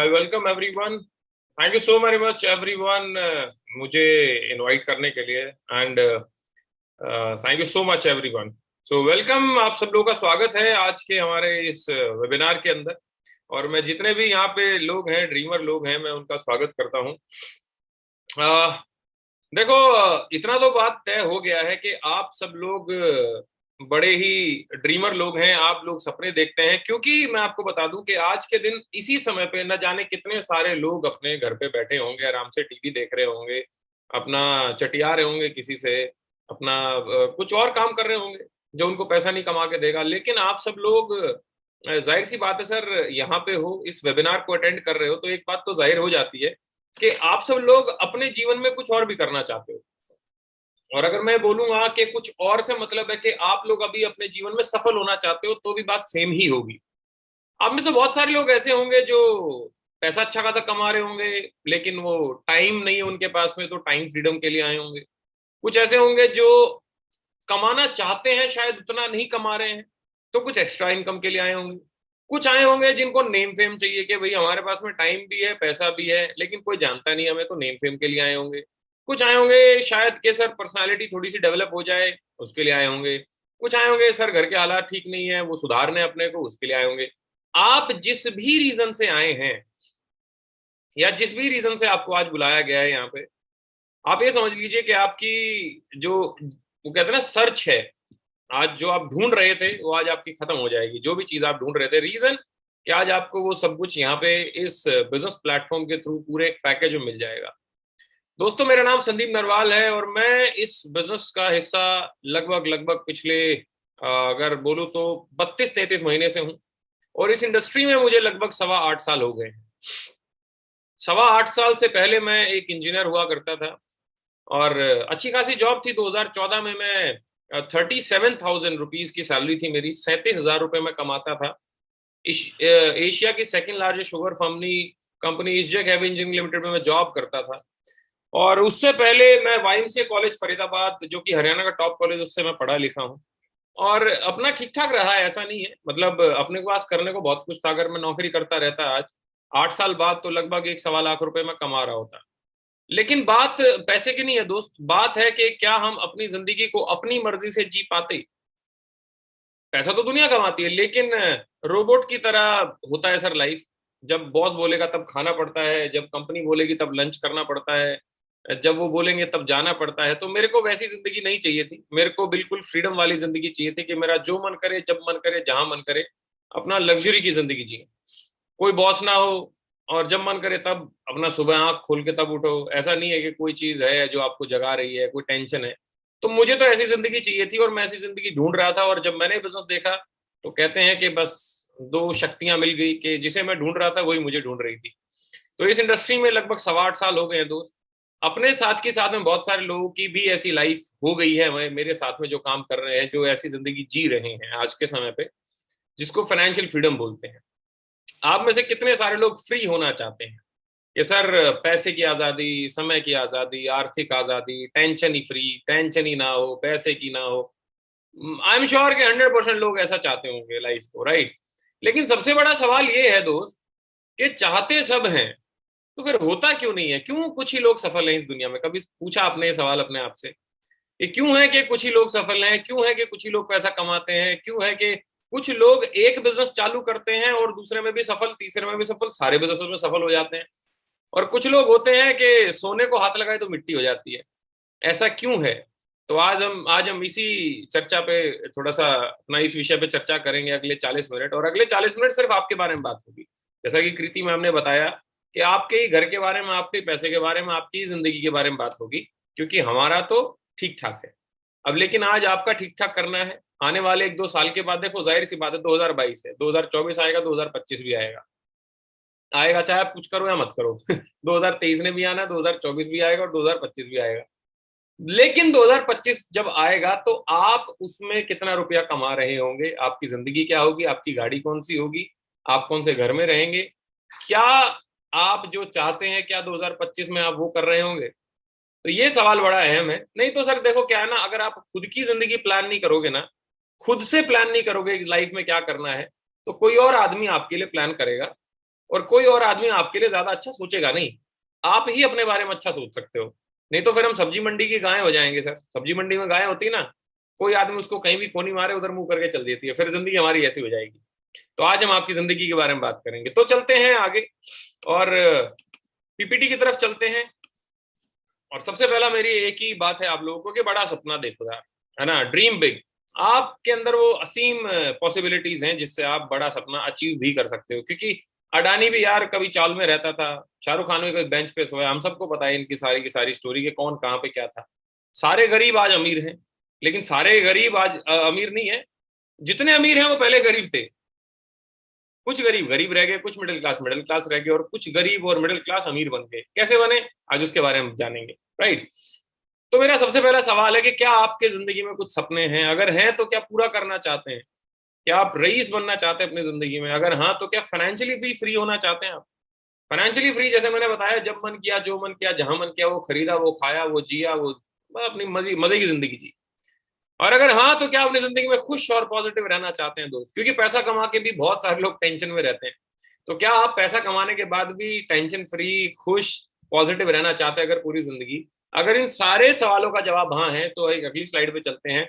I welcome everyone. Thank you so very much everyone मुझे invite करने के लिए and thank you so much everyone. So welcome, आप सब लोगों का स्वागत है आज के हमारे इस वेबिनार के अंदर। और मैं जितने भी यहाँ पे लोग हैं, ड्रीमर लोग हैं, मैं उनका स्वागत करता हूँ। देखो, इतना तो बात तय हो गया है कि आप सब लोग बड़े ही ड्रीमर लोग हैं। आप लोग सपने देखते हैं, क्योंकि मैं आपको बता दूं कि आज के दिन इसी समय पे न जाने कितने सारे लोग अपने घर पे बैठे होंगे, आराम से टीवी देख रहे होंगे, अपना चटिया रहे होंगे किसी से, अपना कुछ और काम कर रहे होंगे जो उनको पैसा नहीं कमा के देगा। लेकिन आप सब लोग जाहिर सी बात है सर, यहाँ पे हो, इस वेबिनार को अटेंड कर रहे हो, तो एक बात तो जाहिर हो जाती है कि आप सब लोग अपने जीवन में कुछ और भी करना चाहते हो। और अगर मैं बोलूंगा कि कुछ और से मतलब है कि आप लोग अभी अपने जीवन में सफल होना चाहते हो, तो भी बात सेम ही होगी। आप में से बहुत सारे लोग ऐसे होंगे जो पैसा अच्छा खासा कमा रहे होंगे, लेकिन वो टाइम नहीं है उनके पास में, तो टाइम फ्रीडम के लिए आए होंगे। कुछ ऐसे होंगे जो कमाना चाहते हैं, शायद उतना नहीं कमा रहे हैं, तो कुछ एक्स्ट्रा इनकम के लिए आए होंगे। कुछ आए होंगे जिनको नेम फेम चाहिए कि भाई हमारे पास में टाइम भी है, पैसा भी है, लेकिन कोई जानता नहीं हमें, तो नेम फेम के लिए आए होंगे। कुछ आए होंगे शायद कि सर पर्सनालिटी थोड़ी सी डेवलप हो जाए, उसके लिए आए होंगे। कुछ आए होंगे सर घर के हालात ठीक नहीं है, वो सुधारने अपने को, उसके लिए आए होंगे। आप जिस भी रीजन से आए हैं, या जिस भी रीजन से आपको आज बुलाया गया है यहाँ पे, आप ये समझ लीजिए कि आपकी जो वो कहते हैं ना सर्च है, आज जो आप ढूंढ रहे थे वो आज आपकी खत्म हो जाएगी। जो भी चीज आप ढूंढ रहे थे, रीजन कि आज आपको वो सब कुछ यहाँ पे इस बिजनेस प्लेटफॉर्म के थ्रू पूरे एक पैकेज में मिल जाएगा। दोस्तों, मेरा नाम संदीप नरवाल है और मैं इस बिजनेस का हिस्सा लगभग लगभग पिछले अगर बोलूँ तो 32-33 महीने से हूँ। और इस इंडस्ट्री में मुझे लगभग 8.25 साल हो गए हैं। 8.25 साल से पहले मैं एक इंजीनियर हुआ करता था, और अच्छी खासी जॉब थी। 2014 में मैं 37,000 रुपीज की सैलरी थी मेरी, 37,000 रुपये मैं कमाता था। एशिया की सेकंड लार्जेस्ट शुगर कंपनी ईस्टजेक हैवी इंजीनियरिंग लिमिटेड में मैं जॉब करता था। और उससे पहले मैं वाईएमसीए कॉलेज फरीदाबाद, जो कि हरियाणा का टॉप कॉलेज, उससे मैं पढ़ा लिखा हूँ। और अपना ठीक ठाक रहा है, ऐसा नहीं है, मतलब अपने पास करने को बहुत कुछ था। अगर मैं नौकरी करता रहता आज 8 साल बाद, तो लगभग 1 सवा लाख रुपए मैं कमा रहा होता। लेकिन बात पैसे की नहीं है दोस्त, बात है कि क्या हम अपनी जिंदगी को अपनी मर्जी से जी पाते। पैसा तो दुनिया कमाती है, लेकिन रोबोट की तरह होता है सर लाइफ। जब बॉस बोलेगा तब खाना पड़ता है, जब कंपनी बोलेगी तब लंच करना पड़ता है, जब वो बोलेंगे तब जाना पड़ता है। तो मेरे को वैसी जिंदगी नहीं चाहिए थी, मेरे को बिल्कुल फ्रीडम वाली जिंदगी चाहिए थी कि मेरा जो मन करे, जब मन करे, जहां मन करे, अपना लग्जरी की जिंदगी जिए। कोई बॉस ना हो, और जब मन करे तब अपना सुबह आंख खोल के तब उठो। ऐसा नहीं है कि कोई चीज है जो आपको जगा रही है, कोई टेंशन है। तो मुझे तो ऐसी जिंदगी चाहिए थी, और मैं ऐसी जिंदगी ढूंढ रहा था। और जब मैंने बिजनेस देखा, तो कहते हैं कि बस दो शक्तियां मिल गई, कि जिसे मैं ढूंढ रहा था वही मुझे ढूंढ रही थी। तो इस इंडस्ट्री में लगभग 8.25 साल हो गए हैं दोस्त। अपने साथ के साथ में बहुत सारे लोगों की भी ऐसी लाइफ हो गई है, मेरे साथ में जो काम कर रहे हैं, जो ऐसी जिंदगी जी रहे हैं आज के समय पे, जिसको फाइनेंशियल फ्रीडम बोलते हैं। आप में से कितने सारे लोग फ्री होना चाहते हैं कि सर पैसे की आजादी, समय की आजादी, आर्थिक आजादी, टेंशन ही फ्री, टेंशन ही ना हो, पैसे की ना हो। आई एम श्योर कि 100% लोग ऐसा चाहते होंगे लाइफ को, राइट। लेकिन सबसे बड़ा सवाल ये है दोस्त, कि चाहते सब हैं, तो फिर होता क्यों नहीं है? क्यों कुछ ही लोग सफल हैं इस दुनिया में? कभी पूछा आपने ये सवाल अपने आप से कि क्यों है कि कुछ ही लोग सफल हैं? क्यों है कि कुछ ही लोग पैसा कमाते हैं? क्यों है कि कुछ लोग एक बिजनेस चालू करते हैं और दूसरे में भी सफल, तीसरे में भी सफल, सारे बिजनेस में सफल हो जाते हैं? और कुछ लोग होते हैं कि सोने को हाथ लगाए तो मिट्टी हो जाती है। ऐसा क्यों है? तो आज हम इसी चर्चा पे थोड़ा सा अपना इस विषय पे चर्चा करेंगे अगले 40 मिनट। और अगले 40 मिनट सिर्फ आपके बारे में बात होगी। जैसा कि कृति मैम ने बताया कि आपके ही घर के बारे में, आपके ही पैसे के बारे में, आपकी ही जिंदगी के बारे में बात होगी, क्योंकि हमारा तो ठीक ठाक है। अब लेकिन आज आपका ठीक ठाक करना है। आने वाले 1-2 साल के बाद देखो, जाहिर सी बात है, 2022 है, 2024 आएगा, 2025 भी आएगा। आएगा चाहे आप कुछ करो या मत करो। 2023 ने भी आना, 2024 भी आएगा और 2025 भी आएगा। लेकिन 2025 जब आएगा, तो आप उसमें कितना रुपया कमा रहे होंगे, आपकी जिंदगी क्या होगी, आपकी गाड़ी कौन सी होगी, आप कौन से घर में रहेंगे, क्या आप जो चाहते हैं, क्या 2025 में आप वो कर रहे होंगे? तो ये सवाल बड़ा अहम है। नहीं तो सर देखो क्या है ना, अगर आप खुद की जिंदगी प्लान नहीं करोगे ना, खुद से प्लान नहीं करोगे लाइफ में क्या करना है, तो कोई और आदमी आपके लिए प्लान करेगा। और कोई और आदमी आपके लिए ज्यादा अच्छा सोचेगा नहीं। आप ही अपने बारे में अच्छा सोच सकते हो, नहीं तो फिर हम सब्जी मंडी की गाय हो जाएंगे सर। सब्जी मंडी में गाय होती है ना, कोई आदमी उसको कहीं भी कोनी मारे उधर मुंह करके चल देती है, फिर जिंदगी हमारी ऐसी हो जाएगी। तो आज हम आपकी जिंदगी के बारे में बात करेंगे, तो चलते हैं आगे और पीपीटी की तरफ चलते हैं। और सबसे पहला मेरी एक ही बात है आप लोगों को कि बड़ा सपना देखो यार, है ना, ड्रीम बिग। आपके अंदर वो असीम पॉसिबिलिटीज हैं जिससे आप बड़ा सपना अचीव भी कर सकते हो, क्योंकि अडानी भी यार कभी चाल में रहता था, शाहरुख खान भी कोई बेंच पे सोया, हम सबको पता है इनकी सारी की सारी स्टोरी के कौन कहाँ पे क्या था। सारे गरीब आज अमीर हैं, लेकिन सारे गरीब आज अमीर नहीं है। जितने अमीर हैं वो पहले गरीब थे। कुछ गरीब गरीब रह गए, कुछ मिडिल क्लास रह गए, और कुछ गरीब और मिडिल क्लास अमीर बन गए। कैसे बने, आज उसके बारे में जानेंगे, राइट। तो मेरा सबसे पहला सवाल है कि क्या आपके जिंदगी में कुछ सपने हैं? अगर हैं तो क्या पूरा करना चाहते हैं? क्या आप रईस बनना चाहते हैं अपनी जिंदगी में? अगर हाँ तो क्या फाइनेंशियली भी फ्री होना चाहते हैं आप? फाइनेंशियली फ्री, जैसे मैंने बताया, जब मन किया, जो मन किया, जहां मन किया वो खरीदा, वो खाया, वो जिया, वो अपनी मजे मजे की जिंदगी जी। और अगर हाँ तो क्या अपनी जिंदगी में खुश और पॉजिटिव रहना चाहते हैं दोस्त? क्योंकि पैसा कमा के भी बहुत सारे लोग टेंशन में रहते हैं। तो क्या आप पैसा कमाने के बाद भी टेंशन फ्री, खुश, पॉजिटिव रहना चाहते हैं अगर पूरी जिंदगी? अगर इन सारे सवालों का जवाब हाँ है तो एक अगली स्लाइड पे चलते हैं,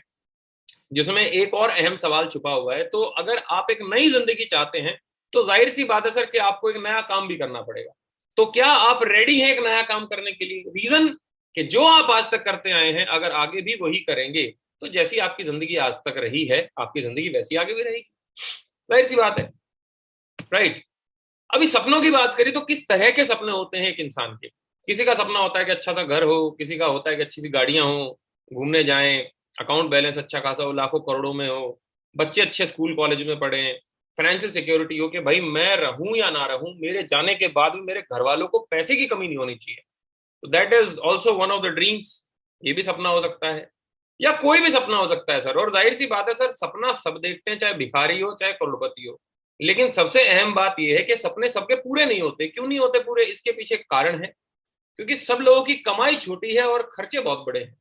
जिसमें एक और अहम सवाल छुपा हुआ है। तो अगर आप एक नई जिंदगी चाहते हैं तो जाहिर सी बात है सर कि आपको एक नया काम भी करना पड़ेगा। तो क्या आप रेडी हैं एक नया काम करने के लिए? रीजन कि जो आप आज तक करते आए हैं अगर आगे भी वही करेंगे तो जैसी आपकी जिंदगी आज तक रही है आपकी जिंदगी वैसी आगे भी रहेगी। जाहिर सी बात है, राइट। अभी सपनों की बात करें तो किस तरह के सपने होते हैं एक इंसान के? किसी का सपना होता है कि अच्छा सा घर हो, किसी का होता है कि अच्छी सी गाड़ियां हो, घूमने जाएं, अकाउंट बैलेंस अच्छा खासा हो, लाखों करोड़ों में हो, बच्चे अच्छे स्कूल कॉलेज में पढ़े, फाइनेंशियल सिक्योरिटी हो कि भाई मैं रहूं या ना रहूं, मेरे जाने के बाद भी मेरे घर वालों को पैसे की कमी नहीं होनी चाहिए। तो that is also one of the dreams. ये भी सपना हो सकता है, या कोई भी सपना हो सकता है सर। और जाहिर सी बात है सर, सपना सब देखते हैं, चाहे भिखारी हो चाहे करोड़पति हो। लेकिन सबसे अहम बात यह है कि सपने सबके पूरे नहीं होते। क्यों नहीं होते पूरे? इसके पीछे एक कारण है, क्योंकि सब लोगों की कमाई छोटी है और खर्चे बहुत बड़े हैं,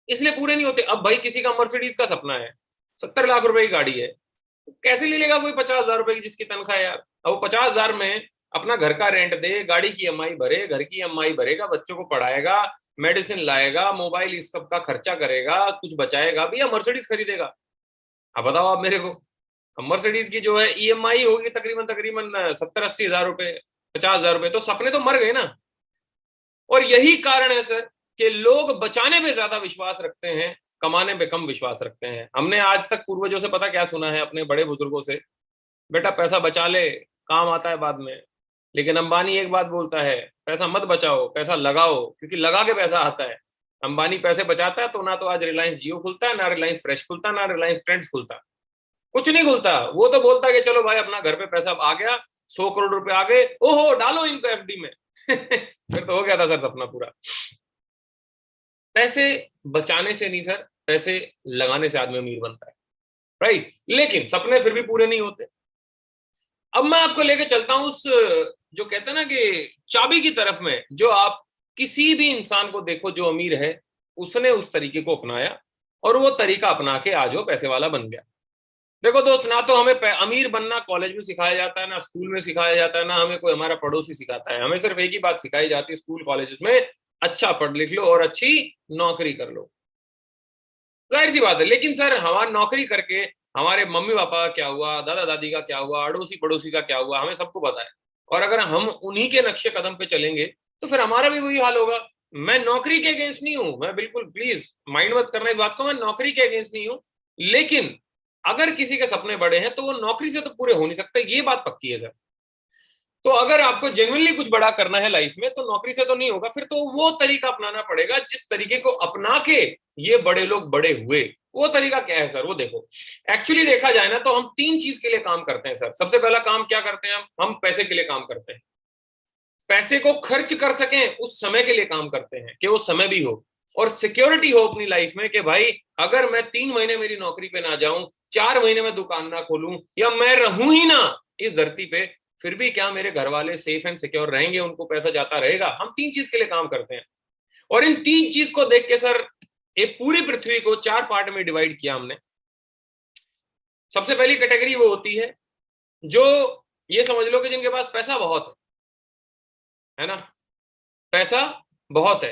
इसलिए पूरे नहीं होते। अब भाई किसी का मर्सिडीज का सपना है, 70 लाख रुपए की गाड़ी है, तो कैसे ले लेगा कोई 50,000 रुपए की जिसकी तनख्वाह है यार? अब वो 50,000 में अपना घर का रेंट दे, गाड़ी की ईएमआई भरे, घर की ईएमआई भरेगा, बच्चों को पढ़ाएगा, मेडिसिन लाएगा, मोबाइल इस सब का खर्चा करेगा, कुछ बचाएगा भी, या मर्सिडीज खरीदेगा? अब बताओ आप मेरे को। मर्सिडीज की जो है ईएमआई होगी तकरीबन तकरीबन 70-80 हजार रुपए, 50,000 रुपए, तो सपने तो मर गए ना। और यही कारण है सर कि लोग बचाने पे ज्यादा विश्वास रखते हैं, कमाने पे कम विश्वास रखते हैं। हमने आज तक पूर्वजों से पता क्या सुना है, अपने बड़े बुजुर्गों से, बेटा पैसा बचा ले, काम आता है बाद में। लेकिन अंबानी एक बात बोलता है, पैसा मत बचाओ, पैसा लगाओ, क्योंकि लगा के पैसा आता है। अंबानी पैसे बचाता है तो ना तो आज रिलायंस जियो खुलता है, ना रिलायंस फ्रेश खुलता, ना रिलायंस ट्रेंड्स खुलता, कुछ नहीं खुलता। वो तो बोलता है कि चलो भाई अपना घर पे पैसा आ गया, 100 करोड़ रुपए आ गए, ओहो डालो इनको एफडी में। फिर तो हो गया था सर सपना पूरा। पैसे बचाने से नहीं सर, पैसे लगाने से आदमी अमीर बनता है, राइट। लेकिन सपने फिर भी पूरे नहीं होते। अब मैं आपको लेके चलता हूं उस, जो कहते हैं ना कि चाबी की तरफ में, जो आप किसी भी इंसान को देखो जो अमीर है, उसने उस तरीके को अपनाया और वो तरीका अपना के आज वो पैसे वाला बन गया। देखो दोस्त, ना तो हमें अमीर बनना कॉलेज में सिखाया जाता है, ना स्कूल में सिखाया जाता है, ना हमें कोई हमारा पड़ोसी सिखाता है। हमें सिर्फ एक ही बात सिखाई जाती है स्कूल कॉलेज में, अच्छा पढ़ लिख लो और अच्छी नौकरी कर लो। जाहिर सी बात है, लेकिन सर हमारी नौकरी करके हमारे मम्मी पापा का क्या हुआ, दादा दादी का क्या हुआ, अड़ोसी पड़ोसी का क्या हुआ, हमें सबको पता है। और अगर हम उन्हीं के नक्शे कदम पे चलेंगे तो फिर हमारा भी वही हाल होगा। मैं नौकरी के अगेंस्ट नहीं हूं, मैं बिल्कुल, प्लीज माइंड मत करना इस बात को, मैं नौकरी के अगेंस्ट नहीं हूं। लेकिन अगर किसी के सपने बड़े हैं तो वो नौकरी से तो पूरे हो नहीं सकते, ये बात पक्की है सर। तो अगर आपको जेन्युइनली कुछ बड़ा करना है लाइफ में तो नौकरी से तो नहीं होगा, फिर तो वो तरीका अपनाना पड़ेगा जिस तरीके को अपना के ये बड़े लोग बड़े हुए। वो तरीका क्या है सर? वो देखो, एक्चुअली देखा जाए ना तो हम तीन चीज के लिए काम करते हैं सर। सबसे पहला काम क्या करते हैं हम पैसे के लिए काम करते हैं। पैसे को खर्च कर सकें उस समय के लिए काम करते हैं कि वो समय भी हो और सिक्योरिटी हो अपनी लाइफ में, कि भाई अगर मैं 3 महीने मेरी नौकरी पे ना जाऊं, 4 महीने में दुकान ना खोलूं, या मैं रहूं ही ना इस धरती पे, फिर भी क्या मेरे घर वाले सेफ एंड सिक्योर रहेंगे? उनको पैसा जाता रहेगा? हम तीन चीज के लिए काम करते हैं। और इन तीन चीज को देख के सर एक पूरी पृथ्वी को 4 पार्ट में डिवाइड किया हमने। सबसे पहली कैटेगरी वो होती है जो ये समझ लो कि जिनके पास पैसा बहुत है ना, पैसा बहुत है,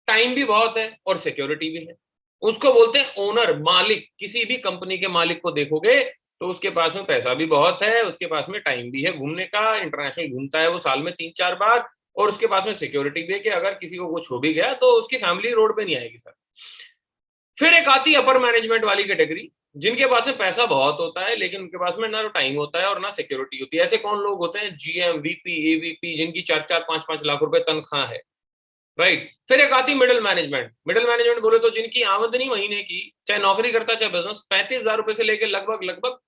टाइम भी बहुत है और सिक्योरिटी भी है, उसको बोलते हैं ओनर, मालिक। किसी भी कंपनी के मालिक को देखोगे तो उसके पास में पैसा भी बहुत है, उसके पास में टाइम भी है घूमने का, इंटरनेशनल घूमता है वो साल में 3-4 बार, और उसके पास में सिक्योरिटी भी है कि अगर किसी को कुछ हो भी गया तो उसकी फैमिली रोड पे नहीं आएगी सर। फिर एक आती है अपर मैनेजमेंट वाली कैटेगरी, जिनके पास में पैसा बहुत होता है लेकिन उनके पास में ना तो टाइम होता है और ना सिक्योरिटी होती है। ऐसे कौन लोग होते हैं? जीएम, वीपी, एवीपी, जिनकी 4-4, 5-5 लाख रुपए तनख्वाह है, राइट। फिर एक आती मिडिल मैनेजमेंट। मिडिल मैनेजमेंट बोले तो जिनकी आमदनी महीने की, चाहे नौकरी करता चाहे बिजनेस, 35,000 रुपए से लेकर लगभग लगभग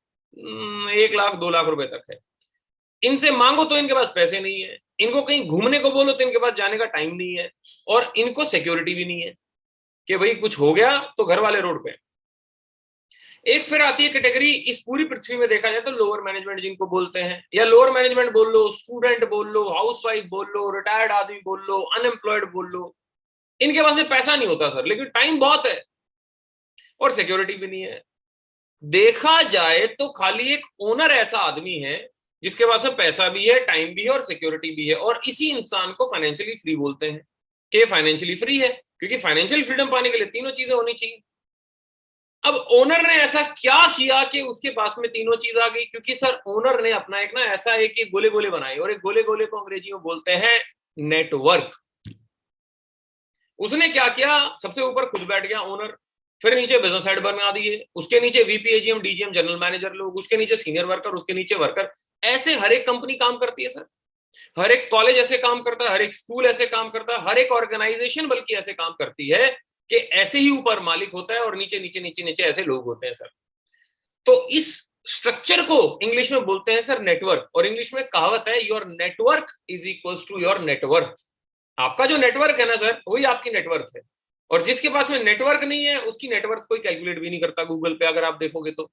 1 लाख 2 लाख रुपए तक है। इनसे मांगो तो इनके पास पैसे नहीं है, इनको कहीं घूमने को बोलो तो इनके पास जाने का टाइम नहीं है, और इनको सिक्योरिटी भी नहीं है कि भाई कुछ हो गया तो घर वाले रोड पे। एक फिर आती है कैटेगरी, इस पूरी पृथ्वी में देखा जाए तो लोअर मैनेजमेंट जिनको बोलते हैं, या लोअर मैनेजमेंट बोल लो, स्टूडेंट बोल लो, हाउसवाइफ बोल लो, रिटायर्ड आदमी बोल लो, अनएम्प्लॉयड बोल लो। इनके पास में पैसा नहीं होता सर, लेकिन टाइम बहुत है और सिक्योरिटी भी नहीं है। देखा जाए तो खाली एक ओनर ऐसा आदमी है जिसके पास में पैसा भी है, टाइम भी है और सिक्योरिटी भी है, और इसी इंसान को फाइनेंशियली फ्री बोलते हैं कि फाइनेंशियली फ्री है, क्योंकि फाइनेंशियल फ्रीडम पाने के लिए तीनों चीजें होनी चाहिए। अब ओनर ने ऐसा क्या किया कि उसके पास में तीनों चीज आ गई? क्योंकि सर ओनर ने अपना एक ना ऐसा एक गोले गोले बनाए, और एक गोले गोले को अंग्रेजी में बोलते हैं नेटवर्क। उसने क्या किया? सबसे ऊपर खुद बैठ गया ओनर, फिर नीचे बिजनेस हेड बना दिए, उसके नीचे VP, AGM, DGM, general manager लोग, उसके नीचे सीनियर वर्कर, उसके नीचे वर्कर। ऐसे हर एक कंपनी काम करती है सर, हर एक कॉलेज ऐसे काम करता है, हर एक स्कूल ऐसे काम करता है, हर एक ऑर्गेनाइजेशन बल्कि ऐसे काम करती है कि ऐसे ही ऊपर मालिक होता है और नीचे नीचे नीचे नीचे ऐसे लोग होते हैं सर। तो इस स्ट्रक्चर को इंग्लिश में बोलते हैं सर नेटवर्क, और इंग्लिश में कहावत है, your network is equals to your net worth. आपका जो नेटवर्क है ना सर, वही आपकी नेटवर्थ है, और जिसके पास में नेटवर्क नहीं है उसकी नेटवर्थ कोई कैलकुलेट भी नहीं करता गूगल पे अगर आप देखोगे तो,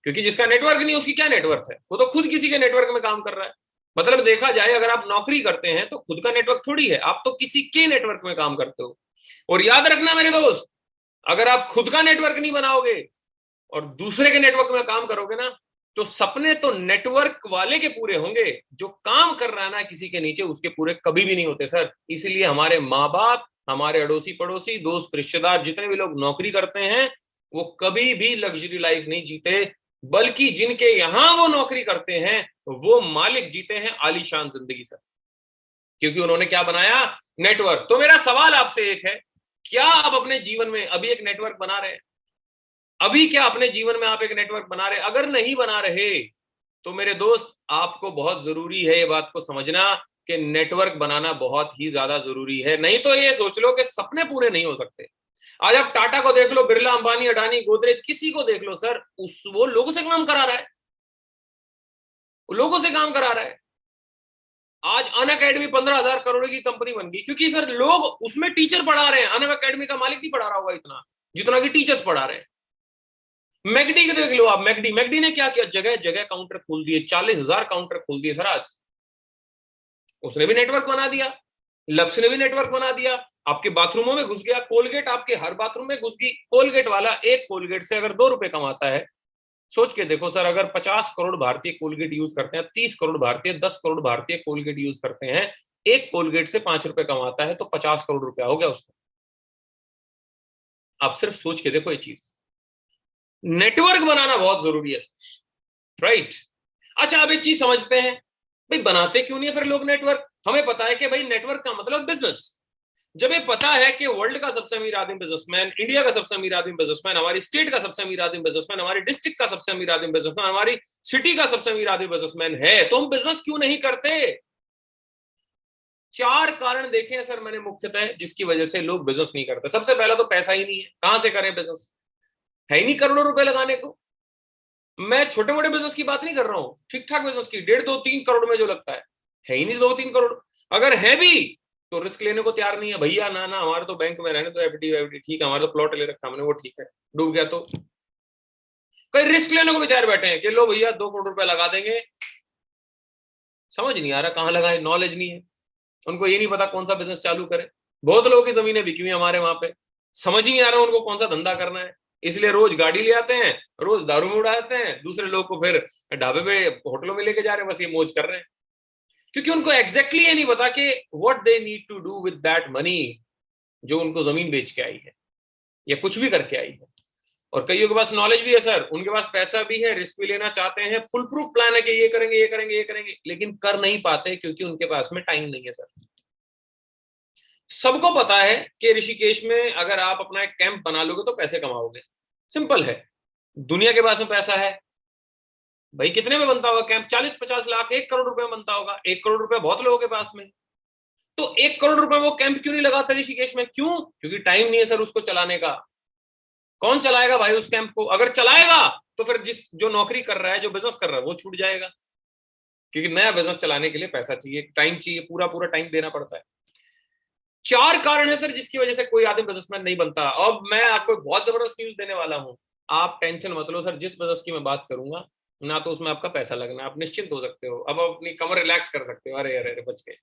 क्योंकि जिसका नेटवर्क नहीं उसकी क्या नेटवर्थ है? वो तो खुद किसी के नेटवर्क में काम कर रहा है। मतलब देखा जाए अगर आप नौकरी करते हैं तो खुद का नेटवर्क थोड़ी है, आप तो किसी के नेटवर्क में काम करते हो। और याद रखना मेरे दोस्त, अगर आप खुद का नेटवर्क नहीं बनाओगे और दूसरे के नेटवर्क में काम करोगे ना, तो सपने तो नेटवर्क वाले के पूरे होंगे, जो काम कर रहा है ना किसी के नीचे उसके पूरे कभी भी नहीं होते सर। इसलिए हमारे माँ बाप, हमारे अड़ोसी पड़ोसी, दोस्त रिश्तेदार, जितने भी लोग नौकरी करते हैं वो कभी भी लग्जरी लाइफ नहीं जीते, बल्कि जिनके यहां वो नौकरी करते हैं वो मालिक जीते हैं आलीशान जिंदगी सर, क्योंकि उन्होंने क्या बनाया? नेटवर्क। तो मेरा सवाल आपसे एक है, क्या आप अपने जीवन में अभी एक नेटवर्क बना रहे हैं? अभी क्या अपने जीवन में आप एक नेटवर्क बना रहे? अगर नहीं बना रहे तो मेरे दोस्त आपको बहुत जरूरी है ये बात को समझना कि नेटवर्क बनाना बहुत ही ज्यादा जरूरी है, नहीं तो ये सोच लो कि सपने पूरे नहीं हो सकते। आज आप टाटा को देख लो, बिरला, अंबानी, अडानी, गोदरेज, किसी को देख लो सर, वो लोगों से काम करा रहा है, वो लोगों से काम करा रहा है। आज अन अकेडमी 15,000 करोड़ की कंपनी बन गई, क्योंकि सर लोग उसमें टीचर पढ़ा रहे हैं। अन अकेडमी का मालिक नहीं पढ़ा रहा होगा इतना जितना कि टीचर्स पढ़ा रहे हैं। मैगडी के देख लो आप, मैगडी, मैगडी ने क्या किया? जगह जगह काउंटर खोल दिए, 40,000 काउंटर खोल दिए सर आज। उसने भी नेटवर्क बना दिया, लक्ष्य ने भी नेटवर्क बना दिया, आपके बाथरूमों में घुस गया। कोलगेट आपके हर बाथरूम में घुस गई। कोलगेट वाला एक कोलगेट से अगर 2 रुपए कमाता है, सोच के देखो सर, अगर 50 करोड़ भारतीय कोलगेट यूज करते हैं, 30 करोड़ भारतीय, 10 करोड़ भारतीय कोलगेट यूज करते हैं, एक कोलगेट से 5 रुपए कमाता है तो 50 करोड़ रुपया हो गया उसको। आप सिर्फ सोच के देखो ये चीज, नेटवर्क बनाना बहुत जरूरी है, राइट। अच्छा, अब एक चीज समझते हैं, भाई बनाते क्यों नहीं है फिर लोग नेटवर्क? हमें पता है कि भाई नेटवर्क का मतलब बिजनेस। जब ये पता है कि वर्ल्ड का सबसे अमीर आदमी बिजनेसमैन, इंडिया का सबसे अमीर आदमी बिजनेसमैन, हमारी स्टेट का सबसे अमीर आदमी बिजनेसमैन, हमारी डिस्ट्रिक्ट का सबसे अमीर आदमी बिजनेसमैन, हमारी सिटी का सबसे अमीर आदमी बिजनेसमैन है, तो हम बिजनेस क्यों नहीं करते? 4 कारण देखे हैं सर मैंने मुख्यतः जिसकी वजह से लोग बिजनेस नहीं करते। सबसे पहला तो पैसा ही नहीं है, कहां से करें बिजनेस? है ही नहीं करोड़ों रुपए लगाने को। मैं छोटे मोटे बिजनेस की बात नहीं कर रहा हूं, ठीक ठाक बिजनेस की, 1.5-2-3 करोड़ में जो लगता है ही नहीं 2-3 करोड़। अगर है भी तो रिस्क लेने को तैयार नहीं है, भैया ना ना हमारे तो बैंक में रहने तो, एफडी वेफडी ठीक है, हमारा तो प्लॉट ले रखा हमने, वो ठीक है, डूब गया तो। कई रिस्क लेने को भी तैयार बैठे हैं कि लो भैया 2 करोड़ रुपए लगा देंगे। समझ नहीं आ रहा कहां लगाए, नॉलेज नहीं है उनको, ये नहीं पता कौन सा बिजनेस चालू करे। बहुत लोगों की जमीनें बिकी हुई हमारे वहां पे, समझ ही नहीं आ रहा उनको कौन सा धंधा करना है। इसलिए रोज गाड़ी ले आते हैं, रोज दारू में उड़ाते हैं, दूसरे लोग को फिर ढाबे पे होटलों में लेके जा रहे हैं, बस ये मौज कर रहे हैं। क्योंकि उनको एग्जैक्टली ये नहीं पता कि what they need to do with that money जो उनको जमीन बेच के आई है या कुछ भी करके आई है। और कईयों के पास नॉलेज भी है सर, उनके पास पैसा भी है, रिस्क भी लेना चाहते हैं, फुल प्रूफ प्लान है कि ये करेंगे ये करेंगे ये करेंगे, लेकिन कर नहीं पाते क्योंकि उनके पास में टाइम नहीं है सर। सबको पता है कि ऋषिकेश में अगर आप अपना एक कैंप बना लोगे तो पैसे कमाओगे, सिंपल है। दुनिया के पास में पैसा है भाई, कितने में बनता होगा कैंप? 40-50 लाख, 1 करोड़ रुपए में बनता होगा। 1 करोड़ रुपए बहुत लोगों के पास में, तो 1 करोड़ रुपए वो कैंप क्यों नहीं लगाता ऋषिकेश में? क्यों? क्योंकि टाइम नहीं है सर उसको चलाने का। कौन चलाएगा भाई उस कैंप को? अगर चलाएगा तो फिर जो नौकरी कर रहा है, जो बिजनेस कर रहा है, वो छूट जाएगा, क्योंकि नया बिजनेस चलाने के लिए पैसा चाहिए, टाइम चाहिए, पूरा पूरा टाइम देना पड़ता है। 4 कारण है सर जिसकी वजह से कोई आदमी बिजनेसमैन नहीं बनता। अब मैं आपको बहुत जबरदस्त न्यूज देने वाला हूं, आप टेंशन मत लो सर। जिस बिजनेस की मैं बात करूंगा ना, तो उसमें आपका पैसा लगना, आप निश्चिंत हो सकते हो। अब अपनी कमर रिलैक्स कर सकते हो, अरे अरे अरे बच गए।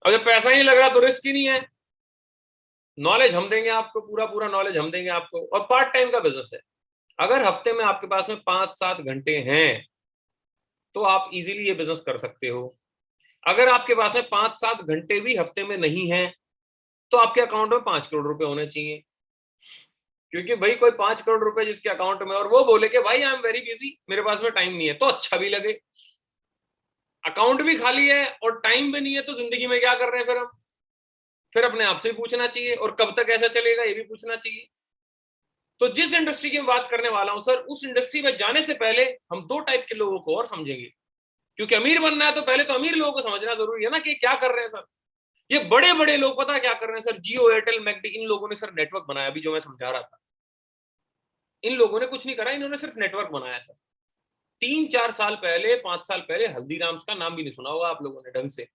अब जब पैसा ही नहीं लग रहा तो रिस्क ही नहीं है। नॉलेज हम देंगे आपको, पूरा पूरा नॉलेज हम देंगे आपको, और पार्ट टाइम का बिजनेस है। अगर हफ्ते में आपके पास में 5-7 घंटे हैं तो आप इजीली ये बिजनेस कर सकते हो। अगर आपके पास में 5-7 घंटे भी हफ्ते में नहीं है तो आपके अकाउंट में 5 करोड़ रुपए होने चाहिए। क्योंकि भाई कोई 5 करोड़ रुपए जिसके अकाउंट में और वो बोले कि भाई आई एम वेरी बिजी, मेरे पास में टाइम नहीं है, तो अच्छा भी लगे। अकाउंट भी खाली है और टाइम भी नहीं है, तो जिंदगी में क्या कर रहे हैं फिर हम? फिर अपने आप से भी पूछना चाहिए, और कब तक ऐसा चलेगा ये भी पूछना चाहिए। तो जिस इंडस्ट्री की मैं बात करने वाला हूं सर, उस इंडस्ट्री में जाने से पहले हम 2 टाइप के लोगों को और समझेंगे। क्योंकि अमीर बनना है तो पहले तो अमीर लोगों को समझना जरूरी है ना कि क्या कर रहे हैं सर। ये बड़े बड़े लोग पता क्या कर रहे हैं सर? जियो, एयरटेल, मैकडी, इन लोगों ने सर नेटवर्क बनाया, अभी जो मैं समझा रहा था। इन लोगों ने कुछ नहीं करा, इन्होंने सिर्फ नेटवर्क बनाया सर। 3-4 साल पहले, 5 साल पहले हल्दीराम्स का नाम भी नहीं सुना होगा आप लोगों ने ढंग से।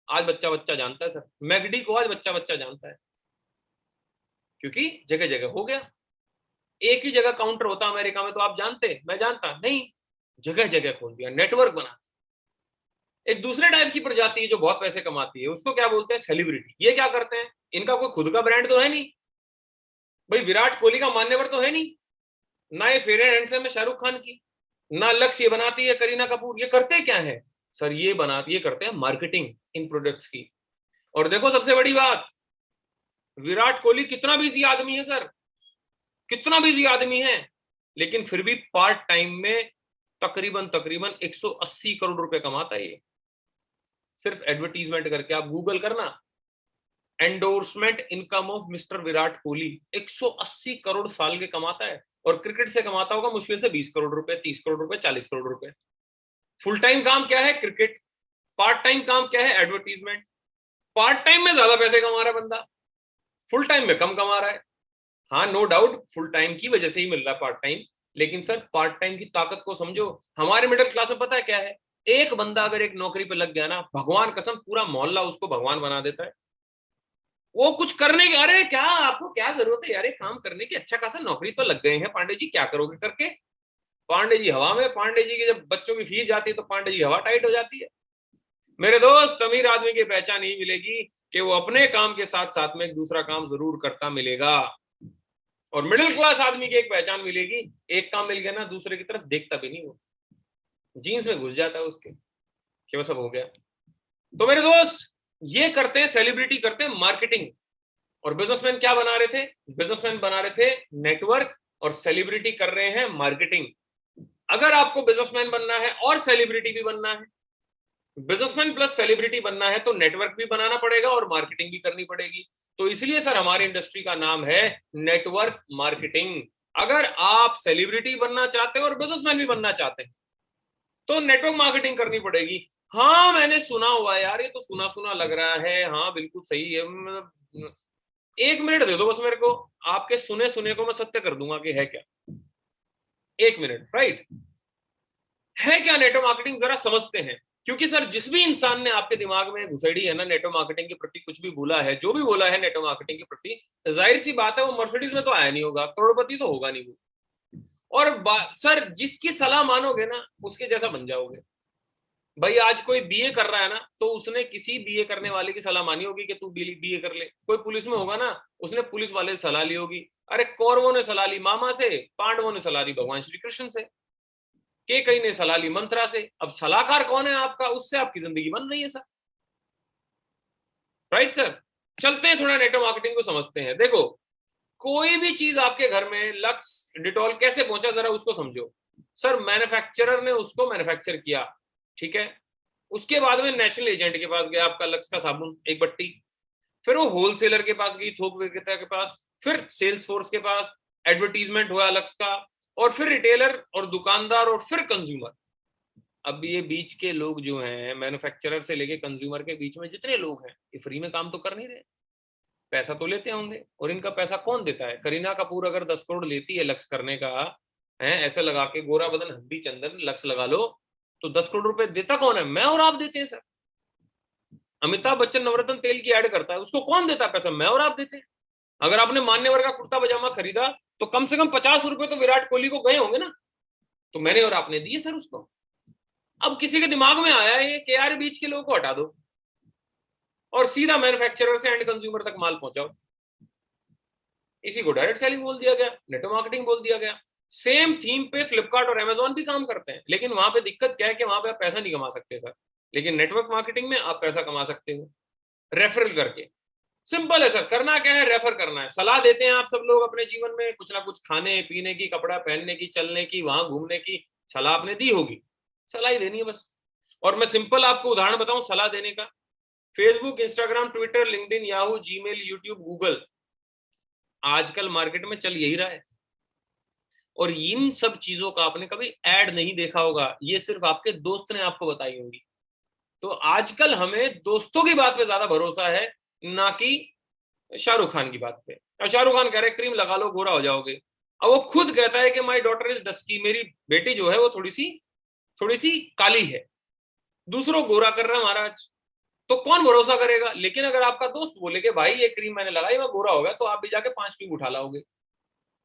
आज बच्चा बच्चा जानता है सर। मैकडी को आज बच्चा बच्चा जानता है, क्योंकि जगह जगह हो गया। एक ही जगह काउंटर होता अमेरिका में तो आप जानते, मैं जानता नहीं, जगह जगह खोल दिया, नेटवर्क बना। एक दूसरे टाइप की प्रजाति है जो बहुत पैसे कमाती है, उसको क्या बोलते हैं? सेलिब्रिटी। ये क्या करते हैं? इनका कोई खुद का ब्रांड तो है नहीं भाई, विराट कोहली का मान्यवर तो है नहीं, ना ये फेयर एंड हैंडसम है शाहरुख खान की, ना लक्ष्य ये बनाती है करीना कपूर। ये करते क्या है सर? ये करते हैं मार्केटिंग इन प्रोडक्ट्स की। और देखो सबसे बड़ी बात, विराट कोहली कितना बिजी आदमी है सर, कितना बिजी आदमी है, लेकिन फिर भी पार्ट टाइम में तकरीबन तकरीबन 180 करोड़ रुपए कमाता है ये, सिर्फ एडवर्टीजमेंट करके। आप गूगल करना, endorsement income of mister Virat Kohli, 180 crore साल के कमाता है। और क्रिकेट से कमाता होगा मुश्किल से 20 करोड़ रुपए, 30 करोड़ रुपए, 40 करोड़ रुपए। फुल टाइम काम क्या है? क्रिकेट। पार्ट टाइम काम क्या है? एडवर्टीजमेंट। पार्ट टाइम में ज्यादा पैसे कमा रहा है बंदा, फुल टाइम में कम कमा रहा है। हाँ नो डाउट फुल टाइम की वजह से ही मिल रहा है पार्ट टाइम, लेकिन सर पार्ट टाइम की ताकत को समझो। हमारे मिडिल क्लास में पता है क्या है? एक बंदा अगर एक नौकरी पे लग गया ना, भगवान कसम पूरा मोहल्ला उसको भगवान बना देता है। वो कुछ करने की, अरे क्या आपको क्या जरूरत है यार काम करने की, अच्छा खासा नौकरी तो लग गए हैं, पांडे जी क्या करोगे करके? पांडे जी हवा में। पांडे जी की जब बच्चों की फीस जाती है तो पांडे जी हवा टाइट हो जाती है। मेरे दोस्त, अमीर आदमी की पहचान नहीं मिलेगी कि वो अपने काम के साथ साथ में एक दूसरा काम जरूर करता मिलेगा। और मिडिल क्लास आदमी की एक पहचान मिलेगी, एक काम मिल गया ना दूसरे की तरफ देखता भी नहीं, वो जीन्स में घुस जाता है उसके कि वो सब हो गया। तो मेरे दोस्त ये करते हैं, सेलिब्रिटी करते हैं मार्केटिंग। और बिजनेसमैन क्या बना रहे थे? बिजनेसमैन बना रहे थे नेटवर्क, और सेलिब्रिटी कर रहे हैं मार्केटिंग। अगर आपको बिजनेसमैन बनना है और सेलिब्रिटी भी बनना है, बिजनेसमैन प्लस सेलिब्रिटी बनना है, तो नेटवर्क भी बनाना पड़ेगा और मार्केटिंग भी करनी पड़ेगी। तो इसलिए सर हमारी इंडस्ट्री का नाम है नेटवर्क मार्केटिंग। अगर आप सेलिब्रिटी बनना चाहते हो और बिजनेसमैन भी बनना चाहते हैं तो नेटवर्क मार्केटिंग करनी पड़ेगी। हाँ मैंने सुना हुआ यार, ये तो सुना सुना लग रहा है, हाँ बिल्कुल सही है, मतलब 1 मिनट दे दो बस मेरे को, आपके सुने सुने को मैं सत्य कर दूंगा कि है क्या। 1 मिनट, राइट? है क्या नेटवर्क मार्केटिंग, जरा समझते हैं। क्योंकि सर जिस भी इंसान ने आपके दिमाग में घुसेड़ी है ना नेटवर्क मार्केटिंग के प्रति, कुछ भी बोला है, जो भी बोला है नेटवर्क मार्केटिंग के प्रति, जाहिर सी बात है वो मर्सिडीज में तो आया नहीं होगा, करोड़पति तो होगा नहीं वो। और सर जिसकी सलाह मानोगे ना उसके जैसा बन जाओगे। भाई आज कोई बीए कर रहा है ना, तो उसने किसी बीए करने वाले की सलाह मानी होगी कि तू बीए कर ले। कोई पुलिस में होगा ना, उसने पुलिस वाले से सलाह ली होगी। अरे कौरवों ने सलाह ली मामा से, पांडवों ने सलाह ली भगवान श्री कृष्ण से, के कई ने सलाह ली मंत्रा से। अब सलाहकार कौन है आपका, उससे आपकी जिंदगी बन रही है सर। Right sir. चलते हैं थोड़ा नेटवर्क मार्केटिंग को समझते हैं। देखो, कोई भी चीज आपके घर में, लक्स डिटॉल कैसे पहुंचा, जरा उसको समझो। सर मैन्युफैक्चरर ने उसको मैन्युफैक्चर किया, ठीक है। उसके बाद में नेशनल एजेंट के पास गया आपका लक्स का साबुन एक बट्टी, फिर वो होलसेलर के पास गई, थोक विक्रेता के पास, फिर सेल्स फोर्स के पास, एडवर्टीजमेंट हुआ लक्स का, और फिर रिटेलर और दुकानदार, और फिर कंज्यूमर। अब ये बीच के लोग जो हैं, मैन्युफैक्चरर से लेके कंज्यूमर के बीच में जितने लोग हैं, ये फ्री में काम तो कर नहीं रहे, पैसा तो लेते होंगे। और इनका पैसा कौन देता है? करीना कपूर अगर 10 करोड़ लेती है लक्स करने का, है ऐसे लगा के गोरा बदन हल्दी चंदन लक्स लगा लो, तो 10 करोड़ रुपए देता कौन है? मैं और आप देते हैं सर। अमिताभ बच्चन नवरत्न तेल की ऐड करता है, उसको कौन देता है पैसा? मैं और आप देते हैं। अगर आपने मान्यवर का कुर्ता पजामा खरीदा, तो कम से कम 50 रुपए तो विराट कोहली को गए होंगे ना, तो मैंने और आपने दिए सर उसको। अब किसी के दिमाग में आया ये कि यार बीच के लोगों को हटा दो और सीधा मैन्युफैक्चरर से एंड कंज्यूमर तक माल पहुंचाओ। इसी को डायरेक्ट सेलिंग बोल दिया गया, नेटवर्क मार्केटिंग बोल दिया गया। सेम थीम पे फ्लिपकार्ट और अमेजोन भी काम करते हैं, लेकिन वहां पे दिक्कत क्या है कि वहां पे आप पैसा नहीं कमा सकते सर। लेकिन नेटवर्क मार्केटिंग में आप पैसा कमा सकते हो रेफरल करके। सिंपल है सर, करना क्या है? रेफर करना है। सलाह देते हैं आप सब लोग अपने जीवन में, कुछ ना कुछ खाने पीने की, कपड़ा पहनने की, चलने की, वहां घूमने की सलाह आपने दी होगी, सलाह ही देनी है बस। और मैं सिंपल आपको उदाहरण बताऊं सलाह देने का। Facebook, Instagram, Twitter, LinkedIn, Yahoo, Gmail, YouTube, Google, आजकल मार्केट में चल यही रहा है। और इन सब चीजों का आपने कभी ऐड नहीं देखा होगा, ये सिर्फ आपके दोस्त ने आपको बताई होंगी। तो आजकल हमें दोस्तों की बात पे ज्यादा भरोसा है, ना कि शाहरुख खान की बात पे। और शाहरुख खान कह रहे क्रीम लगा लो गोरा हो जाओगे, अब वो खुद कहता है कि माई डॉटर इज डस्की, मेरी बेटी जो है वो थोड़ी सी काली है, दूसरों गोरा कर रहा है महाराज। तो कौन भरोसा करेगा? लेकिन अगर आपका दोस्त बोले कि भाई ये क्रीम मैंने लगाई मैं गोरा हो गया, तो आप भी जाके 5 ट्यूब उठा लाओगे।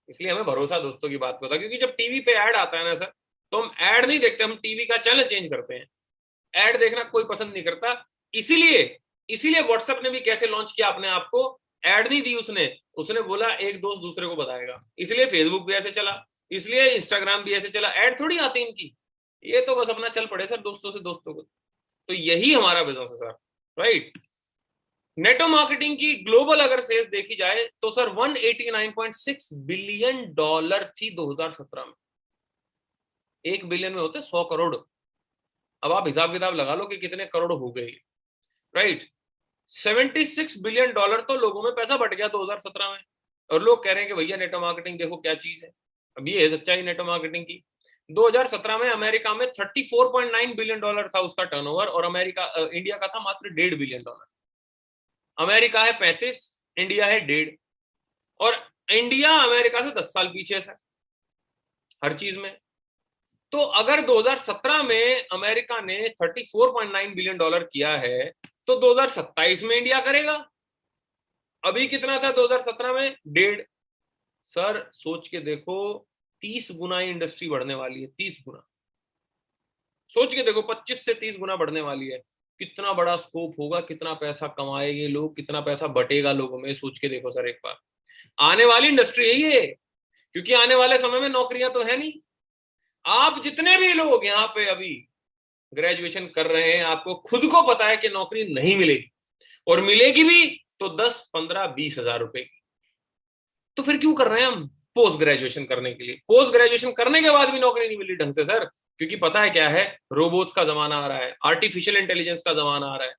इसलिए हमें भरोसा दोस्तों की बात पे होता है, क्योंकि जब टीवी पे ऐड आता है ना सर, तो हम ऐड नहीं देखते, हम टीवी का चैनल चेंज करते हैं। ऐड देखना कोई पसंद नहीं करता। इसीलिए इसीलिए व्हाट्सएप ने भी कैसे लॉन्च किया अपने आप को, ऐड नहीं दी उसने, उसने बोला एक दोस्त दूसरे को बताएगा। इसलिए फेसबुक भी ऐसे चला, इसलिए इंस्टाग्राम भी ऐसे चला, ऐड थोड़ी आती इनकी। ये तो बस अपना चल पड़े सर दोस्तों से दोस्तों को। तो यही हमारा बिजनेस है सर। राइट। नेटवर्क मार्केटिंग की ग्लोबल अगर सेल्स देखी जाए तो सर 189.6 बिलियन डॉलर थी 2017 में। 1 बिलियन में होते 100 करोड़। अब आप हिसाब किताब लगा लो कि कितने करोड़ हो गए। राइट। 76 बिलियन डॉलर तो लोगों में पैसा बट गया 2017 में। और लोग कह रहे हैं कि भैया नेटवर्क मार्केटिंग देखो क्या चीज है। अब ये है सच्चाई नेटवर्क मार्केटिंग की। 2017 में अमेरिका में 34.9 बिलियन डॉलर था उसका टर्नओवर, और इंडिया का था मात्र 1.5 बिलियन डॉलर। अमेरिका है 35, इंडिया है 1.5। और इंडिया अमेरिका से 10 साल पीछे है सर हर चीज में। तो अगर 2017 में अमेरिका ने 34.9 बिलियन डॉलर किया है, तो 2027 में इंडिया करेगा। अभी कितना था 2017 में? 1.5। सर सोच के देखो, 30 गुना इंडस्ट्री बढ़ने वाली है, 30 गुना। सोच के देखो, 25 से 30 गुना बढ़ने वाली है। कितना बड़ा स्कोप होगा, कितना पैसा कमाएंगे लोग, कितना पैसा बटेगा लोगों में, सोच के देखो सर एक बार। आने वाली इंडस्ट्री है ये, क्योंकि आने वाले समय में नौकरियां तो है नहीं। आप जितने भी लोग यहाँ पे अभी ग्रेजुएशन कर रहे हैं, आपको खुद को पता है कि नौकरी नहीं मिलेगी, और मिलेगी भी तो 10, 15, 20 हजार रुपए की। तो फिर क्यों कर रहे हैं हम पोस्ट ग्रेजुएशन करने के लिए? पोस्ट ग्रेजुएशन करने के बाद भी नौकरी नहीं मिली ढंग से सर, क्योंकि पता है क्या है, रोबोट्स का जमाना आ रहा है, आर्टिफिशियल इंटेलिजेंस का जमाना आ रहा है।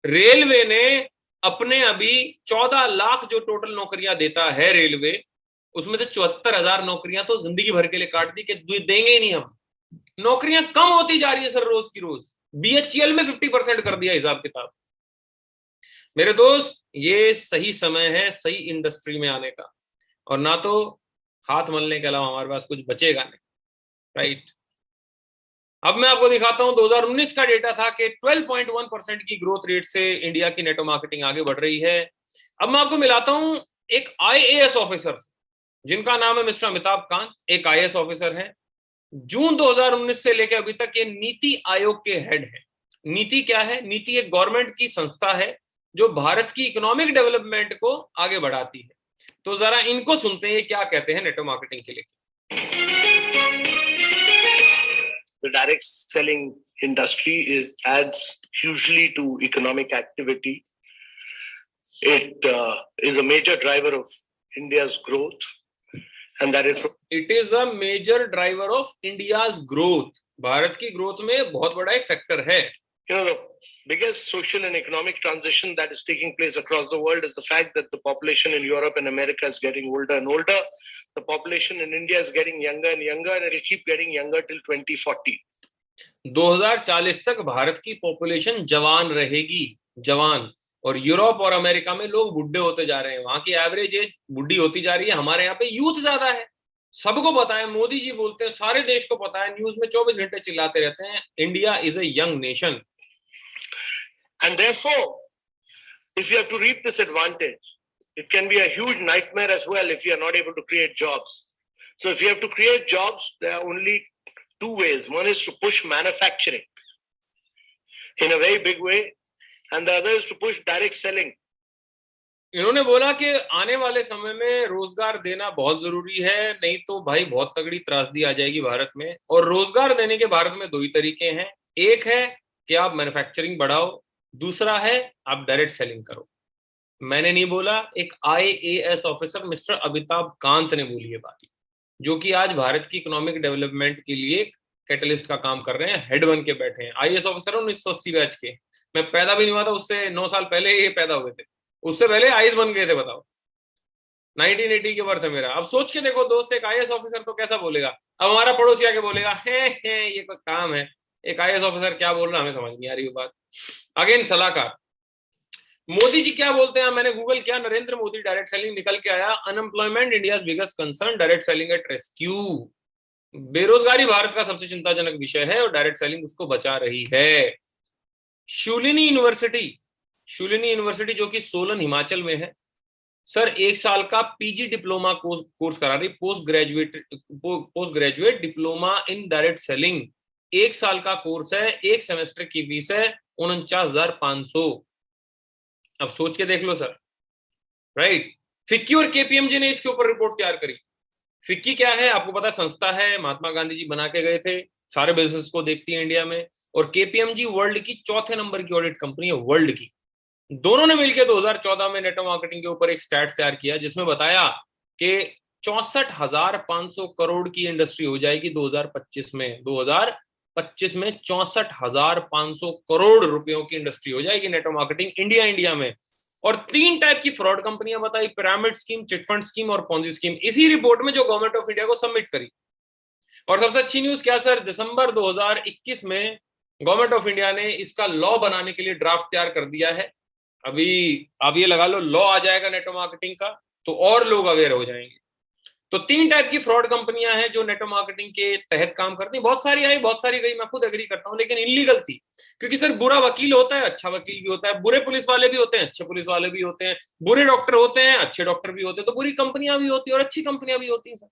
रेलवे ने अपने अभी 14 लाख जो टोटल नौकरियां देता है रेलवे, उसमें से 74,000 नौकरियां तो जिंदगी भर के लिए काट दी कि देंगे ही नहीं हम। नौकरियां कम होती जा रही है सर रोज की रोज। बीएचईएल में 50% कर दिया हिसाब किताब। मेरे दोस्त, ये सही समय है सही इंडस्ट्री में आने का, और ना तो हाथ मलने के अलावा हमारे पास कुछ बचेगा नहीं। राइट। अब मैं आपको दिखाता हूं, 2019 का डेटा था कि 12.1% की ग्रोथ रेट से इंडिया की नेटवर्क मार्केटिंग आगे बढ़ रही है। अब मैं आपको मिलाता हूं एक आईएएस ऑफिसर से, जिनका नाम है मिस्टर अमिताभ कांत। एक आईएएस ऑफिसर है, जून 2019 से लेकर अभी तक ये नीति आयोग के हेड है। नीति क्या है? नीति एक गवर्नमेंट की संस्था है जो भारत की इकोनॉमिक डेवलपमेंट को आगे बढ़ाती है। तो जरा इनको सुनते हैं क्या कहते हैं नेटवर्क मार्केटिंग के लिए। The direct selling industry adds hugely to economic activity. It is a major driver of India's growth, and that is it is a major driver of India's growth. Bharat की ग्रोथ में बहुत बड़ा एक factor है। You know, the biggest social and economic transition that is taking place across the world is the fact that the population in Europe and America is getting older and older. The population in India is getting younger and younger, and it will keep getting younger till 2040. 2040 तक भारत की population जवान रहेगी, जवान। और Europe और America में लोग बुढ़े होते जा रहे हैं, वहां की एवरेज एज बुढ़ी होती जा रही है, हमारे यहाँ पे यूथ ज्यादा है। सबको पता है, मोदी जी बोलते हैं, सारे देश को पता है, न्यूज में 24 घंटे चिल्लाते रहते हैं, India is a young nation. And therefore, if you have to reap this advantage, it can be a huge nightmare as well if you are not able to create jobs. So if you have to create jobs, there are only two ways. One is to push manufacturing in a very big way, and the other is to push direct selling. इन्होंने बोला कि आने वाले समय में रोजगार देना बहुत जरूरी है, नहीं तो भाई बहुत तगड़ी त्रासदी आ जाएगी भारत में। और रोजगार देने के भारत में दो ही तरीके हैं, एक है कि आप मैन्युफैक्चरिंग बढ़ाओ, दूसरा है आप डायरेक्ट सेलिंग करो। मैंने नहीं बोला, एक IAS officer mister Amitabh Kant ने बोली है बात, जो कि आज भारत की इकोनॉमिक डेवलपमेंट के लिए कैटलिस्ट का काम कर रहे हैं, हेड बन के बैठे हैं। IAS ऑफिसर 1980 बैच के, मैं पैदा भी नहीं हुआ था, उससे 9 साल पहले ये पैदा हुए थे, उससे पहले IAS बन गए थे, बताओ। 1980 के बर्थ है मेरा। अब सोच के देखो दोस्त, एक IAS ऑफिसर तो कैसा बोलेगा। अब हमारा पड़ोसी आके बोलेगा है ये कोई काम है, एक IAS ऑफिसर क्या बोल रहा, हमें समझ नहीं आ रही बात। अगेन सलाहकार। मोदी जी क्या बोलते हैं, मैंने गूगल किया, नरेंद्र मोदी डायरेक्ट सेलिंग निकल के आया, unemployment India's biggest concern, direct selling at rescue. बेरोजगारी भारत का सबसे चिंताजनक विषय है और डायरेक्ट सेलिंग उसको बचा रही है। शूलिनी यूनिवर्सिटी जो कि सोलन हिमाचल में है सर, 1 साल का PG डिप्लोमा कोर्स करा रही, post graduate diploma in direct selling. 1 साल का कोर्स है, 1 सेमेस्टर की फीस है 49,500। अब सोच के देख लो सर, राइट। फिक्की और KPMG ने इसके ऊपर रिपोर्ट तैयार करी। फिक्की क्या है आपको पता, संस्था है, महात्मा गांधी जी बना के गए थे, सारे बिजनेस को देखती है इंडिया में। और KPMG वर्ल्ड की 4थे नंबर की ऑडिट कंपनी है, वर्ल्ड की। दोनों ने मिलकर 2014 में नेटवर्क मार्केटिंग के ऊपर एक स्टैट तैयार किया, जिसमें बताया कि 64,500 करोड़ की इंडस्ट्री हो जाएगी 2025 में। 2025 में 64,500 करोड़ रुपयों की इंडस्ट्री हो जाएगी नेटवर्क मार्केटिंग इंडिया में। और 3 टाइप की फ्रॉड कंपनियां बताई, पिरामिड स्कीम, चिटफंड स्कीम और पॉन्जी स्कीम, इसी रिपोर्ट में जो गवर्नमेंट ऑफ इंडिया को सबमिट करी। और सबसे अच्छी न्यूज क्या सर, दिसंबर 2021 में गवर्नमेंट ऑफ इंडिया ने इसका लॉ बनाने के लिए ड्राफ्ट तैयार कर दिया है। अभी आप ये लगा लो, लॉ आ जाएगा नेटवर्क मार्केटिंग का तो और लोग अवेयर हो जाएंगे। तो 3 टाइप की फ्रॉड कंपनियां हैं जो नेटवर्क मार्केटिंग के तहत काम करती हैं। बहुत सारी आई, बहुत सारी गई, मैं खुद एग्री करता हूं, लेकिन इलीगल थी। क्योंकि सर बुरा वकील होता है, अच्छा वकील भी होता है, बुरे पुलिस वाले भी होते हैं, अच्छे पुलिस वाले भी होते हैं, बुरे डॉक्टर होते हैं, अच्छे डॉक्टर भी होते हैं। तो बुरी कंपनियां भी होती है और अच्छी कंपनियां भी होती हैं सर।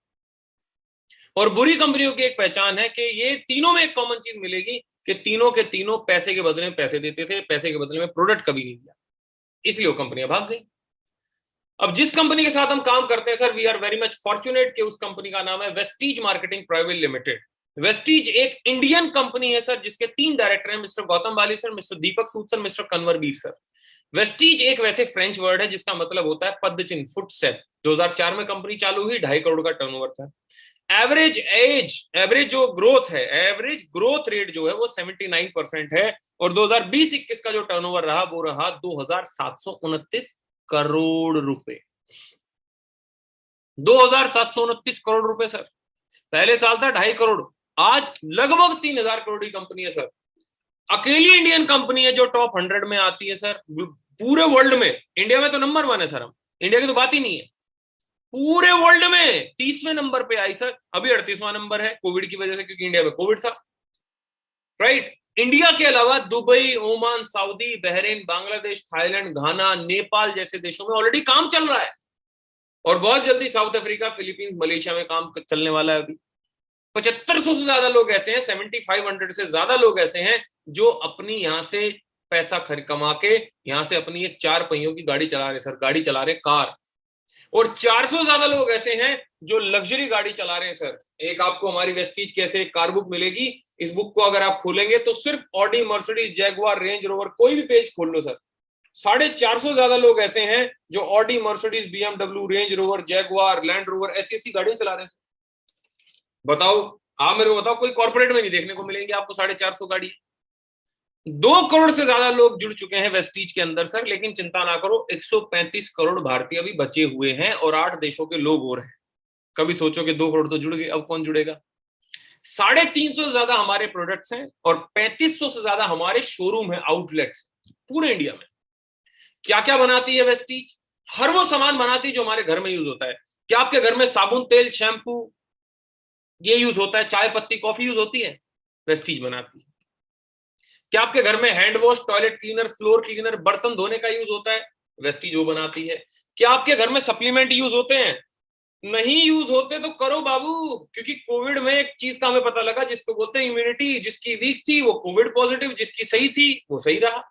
और बुरी कंपनियों की एक पहचान है कि ये तीनों में एक कॉमन चीज मिलेगी कि तीनों के तीनों पैसे के बदले में पैसे देते थे, पैसे के बदले में प्रोडक्ट कभी नहीं दिया, इसलिए वो कंपनियां भाग गई। अब जिस कंपनी के साथ हम काम करते हैं sir, we are very much fortunate कि उस कंपनी का नाम है Vestige marketing private limited. Vestige एक इंडियन कंपनी है सर, जिसके 3 डायरेक्टर हैं, mister Gautam Bali sir, mister Deepak Sood sir, mister Kanwarveer sir. Vestige एक वैसे फ्रेंच वर्ड है जिसका मतलब होता है पद चिन्ह, फुटस्टेप। 2004 में कंपनी चालू हुई, 2.5 करोड़ का टर्नओवर था। एवरेज जो ग्रोथ है, एवरेज ग्रोथ रेट जो है वो 79% है। और 2020-21 का जो टर्नओवर रहा वो रहा 2,729 करोड़ रुपए। 2,729 करोड़ रुपए सर। पहले साल था 2.5 करोड़, आज लगभग 3,000 करोड़ की कंपनी है सर। अकेली इंडियन कंपनी है जो टॉप 100 में आती है सर, पूरे वर्ल्ड में। इंडिया में तो नंबर 1 है सर, हम इंडिया की तो बात ही नहीं है, पूरे वर्ल्ड में 30वें नंबर पे आई सर। अभी 38वां नंबर है कोविड की वजह से, क्योंकि इंडिया में कोविड था, राइट। इंडिया के अलावा Dubai, Oman, Saudi, Bahrain, Bangladesh, Thailand, Ghana, Nepal जैसे देशों में ऑलरेडी काम चल रहा है। और बहुत जल्दी साउथ अफ्रीका, फिलीपींस, मलेशिया में काम चलने वाला है अभी। 7500 से ज्यादा लोग ऐसे हैं, 7500 से ज्यादा लोग ऐसे हैं जो अपनी यहां से पैसा कमा के यहां से अपनी एक 4 पहियों की गाड़ी चला रहे सर, गाड़ी चला रहे, कार। और 400 ज्यादा लोग ऐसे हैं जो लग्जरी गाड़ी चला रहे हैं सर। एक आपको हमारी वेस्टीज की ऐसे एक कार बुक मिलेगी, इस बुक को अगर आप खोलेंगे तो सिर्फ Audi, Mercedes, Jaguar, range rover, कोई भी पेज खोल लो सर, 450 ज्यादा लोग ऐसे हैं जो Audi, Mercedes, BMW, range rover, Jaguar, land rover, ऐसी ऐसी गाड़ियां चला रहे हैं। बताओ, आप मेरे को बताओ, कोई कॉर्पोरेट में नहीं देखने को मिलेंगे आपको 450 गाड़ी। 2 करोड़ से ज्यादा लोग जुड़ चुके हैं वेस्टीज के अंदर सर, लेकिन चिंता ना करो, 135 करोड़ भारतीय भी बचे हुए हैं और 8 देशों के लोग और हैं। कभी सोचो कि 2 करोड़ तो जुड़ गए, अब कौन जुड़ेगा। 350 से ज्यादा हमारे प्रोडक्ट्स हैं और 3500 से ज्यादा हमारे शोरूम है, आउटलेट्स पूरे इंडिया में। क्या क्या बनाती है वेस्टीज? हर वो सामान बनाती है जो हमारे घर में यूज होता है। क्या आपके घर में साबुन, तेल, शैम्पू ये यूज होता है? चाय पत्ती, कॉफी यूज होती है? वेस्टीज बनाती है। क्या आपके घर में hand wash, toilet cleaner, floor cleaner, बर्तन धोने का यूज होता है? वेस्टीज वो बनाती है। क्या आपके घर में सप्लीमेंट यूज होते हैं? नहीं यूज होते तो करो बाबू, क्योंकि कोविड में एक चीज का हमें पता लगा जिसको बोलते हैं इम्यूनिटी। जिसकी वीक थी वो कोविड पॉजिटिव, जिसकी सही थी वो सही रहा।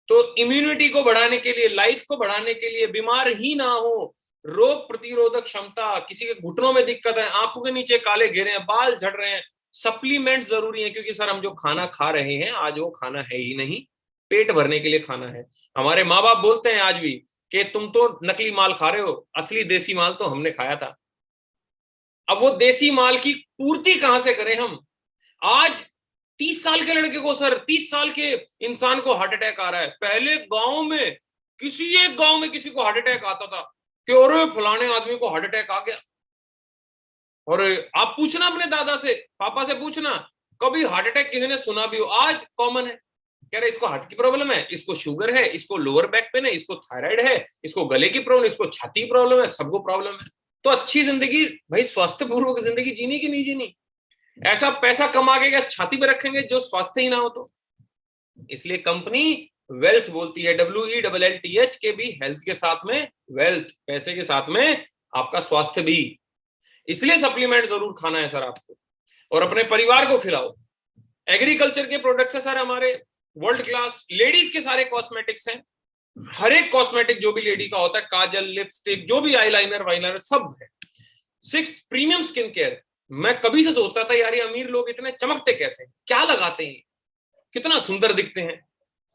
तो इम्यूनिटी को बढ़ाने के लिए, लाइफ को बढ़ाने के लिए, बीमार ही ना हो, रोग प्रतिरोधक क्षमता, किसी के घुटनों में दिक्कत है, आंखों के नीचे काले घेरे हैं, बाल झड़ रहे हैं, सप्लीमेंट जरूरी है। क्योंकि सर हम जो खाना खा रहे हैं आज वो खाना है ही नहीं, पेट भरने के लिए खाना है। हमारे माँ बाप बोलते हैं आज भी कि तुम तो नकली माल खा रहे हो, असली देसी माल तो हमने खाया था। अब वो देसी माल की पूर्ति कहां से करें हम? आज 30 साल के लड़के को सर, 30 साल के इंसान को हार्ट अटैक आ रहा है। पहले गांव में किसी एक गांव में किसी को हार्ट अटैक आता था कि अरे फलाने आदमी को हार्ट अटैक आ गया। और आप पूछना अपने दादा से, पापा से पूछना, कभी हार्ट अटैक किसी ने सुना भी हो? आज कॉमन है, कह रहे इसको हार्ट की प्रॉब्लम है, इसको शुगर है, इसको लोअर बैक पेन है, इसको थायराइड है, इसको गले की प्रॉब्लम, इसको छाती की प्रॉब्लम है, सबको प्रॉब्लम है। तो अच्छी जिंदगी भाई, स्वास्थ्य पूर्वक जिंदगी जीनी कि नहीं जीनी? ऐसा पैसा कमा के क्या छाती पे रखेंगे जो स्वास्थ्य ही ना हो? तो इसलिए कंपनी वेल्थ बोलती है, WELLTH के भी हेल्थ के साथ में वेल्थ, पैसे के साथ में आपका स्वास्थ्य भी। इसलिए सप्लीमेंट जरूर खाना है सर आपको, और अपने परिवार को खिलाओ। एग्रीकल्चर के प्रोडक्ट्स है सर हमारे, वर्ल्ड क्लास। लेडीज के सारे कॉस्मेटिक्स हैं, हर एक कॉस्मेटिक जो भी लेडी का होता है, काजल, लिपस्टिक, जो भी आईलाइनर वाइलाइनर सब है। 6th premium skin care. मैं कभी से सोचता था यार ये अमीर लोग इतने चमकते कैसे, क्या लगाते हैं, कितना सुंदर दिखते हैं।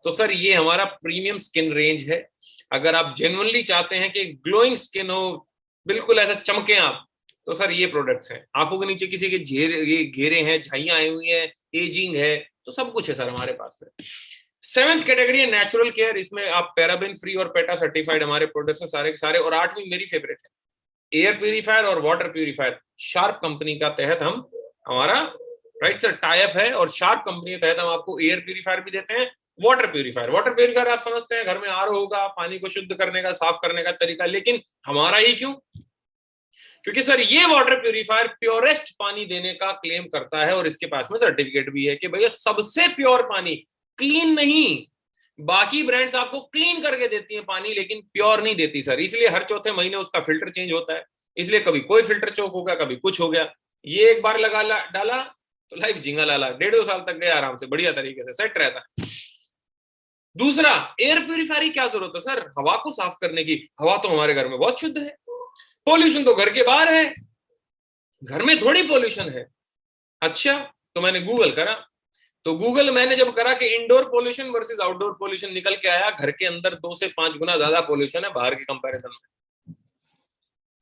तो सर ये हमारा प्रीमियम स्किन रेंज है। अगर आप जेन्युइनली चाहते हैं कि ग्लोइंग स्किन हो, बिल्कुल ऐसा चमके आप, तो सर ये प्रोडक्ट्स हैं। आंखों के नीचे किसी के ये घेरे हैं, झाइयां आई हुई हैं, एजिंग है, तो सब कुछ है सर हमारे पास में। 7th कैटेगरी है नेचुरल केयर। इसमें आप पैराबेन फ्री और पेटा सर्टिफाइड हमारे प्रोडक्ट्स हैं सारे के सारे। और 8वीं मेरी फेवरेट है, एयर प्यूरिफायर और वाटर प्यूरिफायर। शार्प कंपनी का तहत हम, हमारा राइट सर टाइप है, और शार्प कंपनी के तहत हम आपको एयर प्यूरिफायर भी देते हैं, वाटर प्यूरिफायर। वाटर प्यूरिफायर आप समझते हैं घर में आरओ होगा, पानी को शुद्ध करने का, साफ करने का तरीका, लेकिन हमारा ही क्यों? क्योंकि सर ये वाटर प्यूरिफायर प्योरेस्ट पानी देने का क्लेम करता है, और इसके पास में सर्टिफिकेट भी है कि भैया सबसे प्योर पानी, क्लीन नहीं। बाकी ब्रांड्स आपको क्लीन करके देती हैं पानी, लेकिन प्योर नहीं देती सर। इसलिए हर चौथे महीने उसका फिल्टर चेंज होता है। इसलिए कभी कोई फिल्टर चौक हो गया, कभी कुछ हो गया। ये एक बार लगा डाला तो लाइफ झिंगा लाला, 1.5-2 साल तक गया आराम से, बढ़िया तरीके से सेट रहता है। दूसरा, एयर प्यूरिफायर की क्या जरूरत है सर हवा को साफ करने की? हवा तो हमारे घर में बहुत शुद्ध है, पॉल्यूशन तो घर के बाहर है, घर में थोड़ी पॉल्यूशन है। अच्छा, तो मैंने गूगल करा, तो गूगल मैंने जब करा कि indoor pollution versus outdoor pollution, निकल के आया घर के अंदर 2 से 5 गुना ज्यादा पोल्यूशन है बाहर के कंपैरिजन में।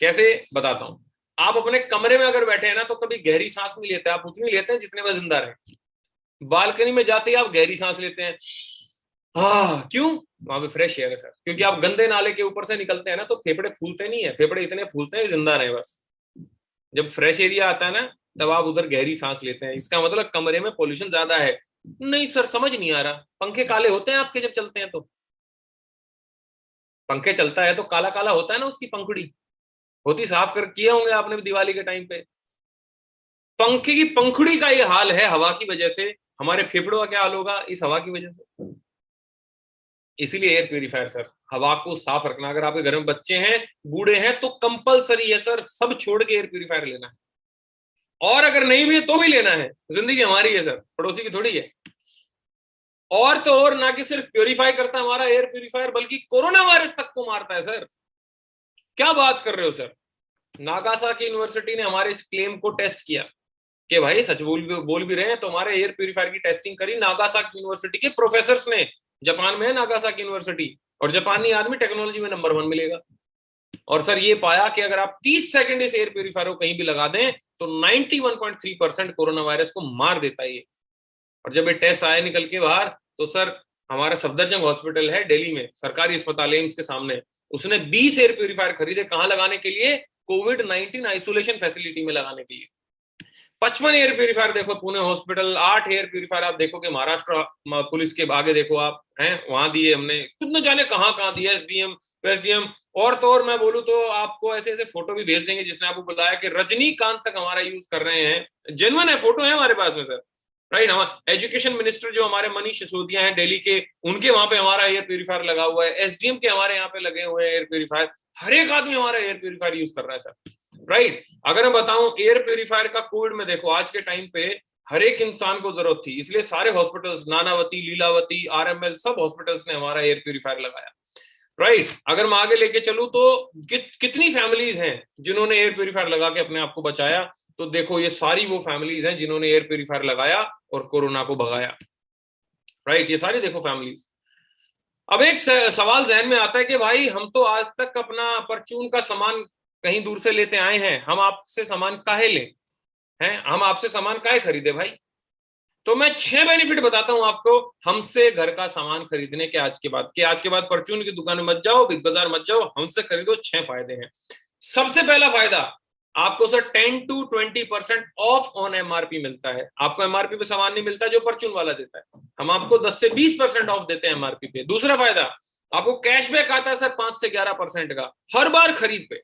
कैसे बताता हूं। आप अपने कमरे में अगर बैठे हैं ना तो कभी गहरी सांस नहीं लेते, आप उतनी लेते हैं जितने में जिंदा रहे। बालकनी में जाते ही आप गहरी सांस लेते हैं, क्यों? वहां पे फ्रेश एयर है सर। क्योंकि आप गंदे नाले के ऊपर से निकलते हैं ना तो फेफड़े फूलते नहीं है, फेफड़े इतने फूलते हैं जिंदा रहे बस। जब फ्रेश एरिया आता है ना तब आप उधर गहरी सांस लेते हैं। इसका मतलब कमरे में पोल्यूशन ज्यादा है। नहीं सर समझ नहीं आ रहा, पंखे काले होते हैं आपके जब चलते हैं? तो पंखे चलता है तो काला काला होता है ना, उसकी पंखुड़ी होती, साफ कर किए होंगे आपने भी दिवाली के टाइम पे। पंखे की पंखुड़ी का ये हाल है हवा की वजह से, हमारे फेफड़ों का क्या हाल होगा इस हवा की वजह से। इसीलिए एयर प्यूरिफायर सर, हवा को साफ रखना। अगर आपके घर में बच्चे हैं, बूढ़े हैं, तो कंपलसरी है सर, सब छोड़ के एयर प्यूरिफायर लेना है। और अगर नहीं भी है तो भी लेना है, जिंदगी हमारी है सर, पड़ोसी की थोड़ी है। और तो और ना कि सिर्फ प्योरीफाई करता है हमारा एयर प्योरीफायर, बल्कि कोरोना वायरस तक को मारता है सर। क्या बात कर रहे हो सर। नागासाकी यूनिवर्सिटी ने हमारे इस क्लेम को टेस्ट किया कि भाई सच बोल भी रहे हैं, तो हमारे एयर प्योरीफायर की टेस्टिंग करी नागासाकी यूनिवर्सिटी के प्रोफेसर्स ने। जापान में है नागासाकी यूनिवर्सिटी, और जापानी आदमी टेक्नोलॉजी में नंबर 1 मिलेगा। और सर ये पाया कि अगर आप 30 सेकंड इस एयर प्योरीफायर को कहीं भी लगा दें तो 91.3% कोरोना वायरस को मार देता है ये। और जब ये टेस्ट आया निकल के बाहर, तो सर हमारा सफदरजंग हॉस्पिटल है दिल्ली में, सरकारी अस्पताल है एम्स के सामने, उसने 20 एयर प्योरीफायर खरीदे। कहां लगाने के लिए? कोविड-19 आइसोलेशन फैसिलिटी में लगाने के लिए। 55 एयर प्योरीफायर देखो पुणे हॉस्पिटल, 8 एयर प्योरीफायर आप देखोगे महाराष्ट्र पुलिस के आगे देखो आप, हैं वहां दिए हमने, खुद न जाने कहां कहां दिए, एसडीएम एसडीएम। और तो और मैं बोलूं तो आपको ऐसे ऐसे फोटो भी भेज देंगे जिसने आपको बताया कि रजनीकांत तक हमारा यूज कर रहे हैं। जेन्युइन है, फोटो है हमारे पास में सर, राइट। हमारे एजुकेशन मिनिस्टर जो हमारे मनीष सिसोदिया हैं दिल्ली के, उनके वहां पे हमारा एयर प्योरीफायर लगा हुआ है, एसडीएम के हमारे यहाँ पे लगे हुए हैं एयर प्योरीफायर। हर एक आदमी हमारा एयर प्योरीफायर यूज कर रहा है सर, राइट। अगर मैं बताऊं एयर प्योरीफायर का कोविड में देखो आज के टाइम पे हर एक इंसान को जरूरत थी, इसलिए सारे हॉस्पिटल्स, नानावती, लीलावती, आरएमएल, सब हॉस्पिटल्स ने हमारा एयर प्योरीफायर लगाया, राइट। अगर मैं आगे लेके चलूं तो कितनी फैमिलीज हैं जिन्होंने एयर प्योरीफायर लगा के अपने आप को बचाया, तो देखो ये सारी वो फैमिलीज हैं जिन्होंने एयर प्योरीफायर लगाया और कोरोना को भगाया, राइट। ये सारी देखो फैमिलीज। अब एक सवाल जहन में आता है कि भाई हम तो आज तक अपना परचून का सामान कहीं दूर से लेते आए हैं, हम आपसे सामान काहे लें, हैं हम आपसे सामान काहे खरीदे भाई। तो मैं 6 बेनिफिट बताता हूं आपको हमसे घर का सामान खरीदने के। आज के बाद परचून की दुकान में मत जाओ, बिग बाजार मत जाओ, हमसे खरीदो। 6 फायदे हैं। सबसे पहला फायदा, आपको sir 10 to 20% of on MRP मिलता है। आपको एमआरपी पे सामान नहीं मिलता जो परचून वाला देता है, हम आपको 10 से 20% ऑफ देते हैं एमआरपी पे। दूसरा फायदा, आपको कैशबैक आता है सर 5 से 11% का हर बार खरीद पे।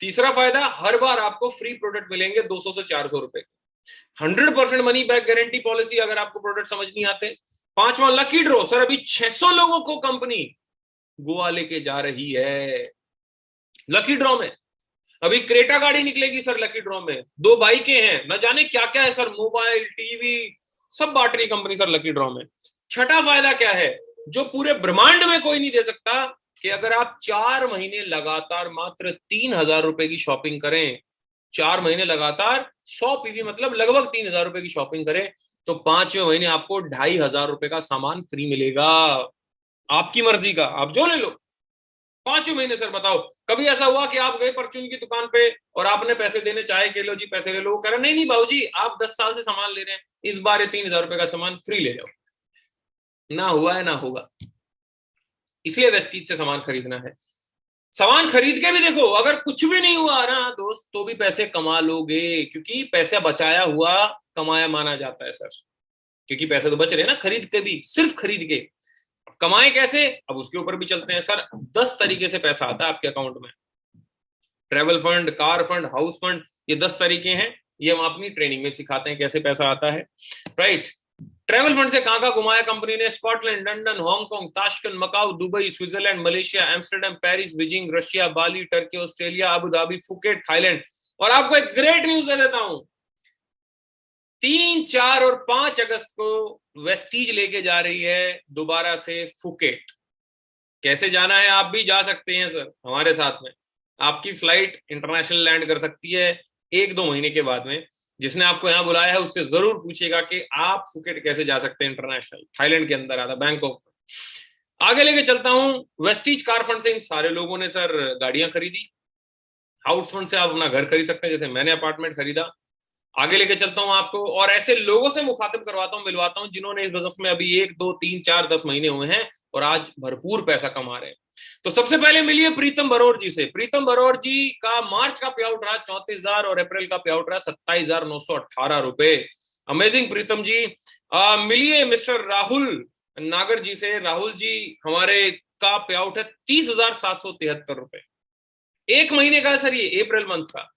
तीसरा फायदा, हर बार आपको फ्री प्रोडक्ट मिलेंगे 200 से 400 रुपए। 100% मनी बैक गारंटी पॉलिसी अगर आपको प्रोडक्ट समझ नहीं आते। पांचवा, लकी ड्रॉ। सर अभी 600 लोगों को कंपनी गोवा लेके जा रही है लकी ड्रॉ में। अभी क्रेटा गाड़ी निकलेगी सर लकी ड्रॉ में, 2 बाइकें हैं, न जाने क्या क्या है सर, मोबाइल, टीवी, सब बांट रही कंपनी सर लकी ड्रॉ में। छठा फायदा क्या है, जो पूरे ब्रह्मांड में कोई नहीं दे सकता, कि अगर आप 4 महीने लगातार मात्र 3,000 रुपए की शॉपिंग करें, 4 महीने लगातार 100 पीवी मतलब लगभग 3,000 रुपए की शॉपिंग करें, तो 5वें महीने आपको 2,500 रुपए का सामान फ्री मिलेगा। आपकी मर्जी का, आप जो ले लो 5वें महीने। सर बताओ कभी ऐसा हुआ कि आप गए परचून की दुकान पे और आपने पैसे देने चाहे कि लो जी पैसे ले लो, कह रहे नहीं नहीं बाबूजी आप 10 साल से सामान ले रहे हैं, इस बार 3,000 रुपए का सामान फ्री ले जाओ। ना हुआ है ना होगा, इसलिए वेस्टीज से सामान खरीदना है। सामान खरीद के भी देखो, अगर कुछ भी नहीं हुआ ना दोस्त, तो भी पैसे कमा लोगे, क्योंकि पैसा बचाया हुआ कमाया माना जाता है सर, क्योंकि पैसे तो बच रहे हैं ना खरीद के भी, सिर्फ खरीद के। कमाए कैसे, अब उसके ऊपर भी चलते हैं सर। 10 तरीके से पैसा आता है आपके अकाउंट में। Travel fund, car fund, house fund, ये 10 तरीके हैं, ये हम अपनी ट्रेनिंग में सिखाते हैं कैसे पैसा आता है, राइट। ट्रेवल फंड से कहां कहां घुमाया कंपनी ने? Scotland, London, Hong Kong, Tashkent, Macau, Dubai, Switzerland, Malaysia, Amsterdam, Paris, Beijing, Russia, Bali, Turkey, Australia, Abu Dhabi, Phuket, Thailand. और आपको एक ग्रेट न्यूज दे देता हूं, 3, 4 और 5 अगस्त को वेस्टीज लेके जा रही है दोबारा से फुकेट। कैसे जाना है? आप भी जा सकते हैं सर हमारे साथ में। आपकी फ्लाइट इंटरनेशनल लैंड कर सकती है 1-2 महीने के बाद में। जिसने आपको यहाँ बुलाया है उससे जरूर पूछेगा कि आप फुकेट कैसे जा सकते हैं इंटरनेशनल, थाईलैंड के अंदर आता, बैंकॉक। आगे लेके चलता हूं, वेस्टीज कार फंड से इन सारे लोगों ने सर गाड़ियां खरीदी। हाउस फंड से आप अपना घर खरीद सकते हैं, जैसे मैंने अपार्टमेंट खरीदा। आगे लेके चलता हूं आपको, और ऐसे लोगों से मुखातिब करवाता हूं, मिलवाता हूं, जिन्होंने इस बिजनेस में अभी 1, 2, 3, 4, 10 महीने हुए हैं और आज भरपूर पैसा कमा रहे हैं। तो सबसे पहले मिलिए प्रीतम बरौर जी से। प्रीतम बरौर जी का मार्च का पे आउट रहा 34,000 और अप्रैल का पे आउट रहा 27,918 रुपए। अमेजिंग प्रीतम जी। मिलिए मिस्टर राहुल नागर जी से। राहुल जी हमारे का पे आउट है 30,773 रुपए, 1 महीने का है सर, ये अप्रैल मंथ का।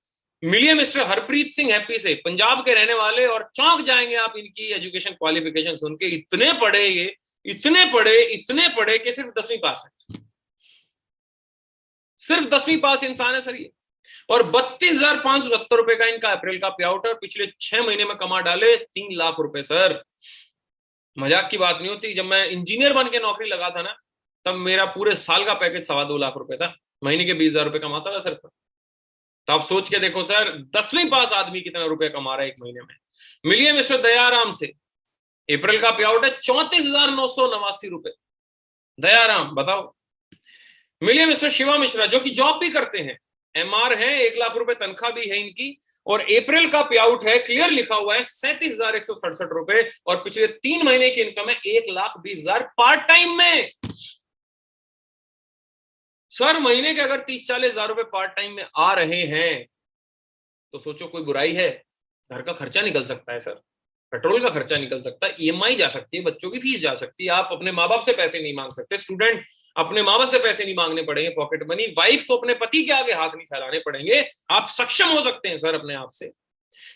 मिलिए मिस्टर हरप्रीत सिंह हैप्पी से, पंजाब के रहने वाले, और चौंक जाएंगे आप इनकी एजुकेशन क्वालिफिकेशन सुन के। इतने पढ़े ये, इतने पढ़े कि सिर्फ 10वीं पास है, सिर्फ 10वीं पास इंसान है सर ये। और 32,570 रुपए का इनका अप्रैल का पे आउट है। पिछले 6 महीने में कमा डाले 3 लाख रुपए सर। मजाक की बात नहीं होती। जब मैं इंजीनियर बन के नौकरी लगा था ना, तब मेरा पूरे साल का पैकेज 2.25 लाख रुपए था। महीने के 20,000 रुपए कमाता था सिर्फ। तो आप सोच के देखो सर, 10वीं पास आदमी कितना रुपए कमा रहा है एक महीने में। मिलिए मिस्टर दयाराम से, अप्रैल का पे आउट है 34,989 रुपए। दयाराम बताओ। मिलिए मिस्टर शिवा मिश्रा, जो कि जॉब भी करते हैं, एमआर है, 1 लाख रुपए तनख्वाह भी है इनकी, और अप्रैल का पे आउट है, क्लियर लिखा हुआ है, 37,167 रुपए, और पिछले 3 महीने की इनकम है 1,20,000 पार्ट टाइम में। सर महीने के अगर 30-40 हजार रुपए पार्ट टाइम में आ रहे हैं तो सोचो कोई बुराई है? घर का खर्चा निकल सकता है सर, पेट्रोल का खर्चा निकल सकता है, ईएमआई जा सकती है, बच्चों की फीस जा सकती है, आप अपने माँ बाप से पैसे नहीं मांग सकते, स्टूडेंट अपने माँ बाप से पैसे नहीं मांगने पड़ेंगे पॉकेट मनी, वाइफ को अपने पति के आगे हाथ नहीं फैलाने पड़ेंगे, आप सक्षम हो सकते हैं सर अपने आप से।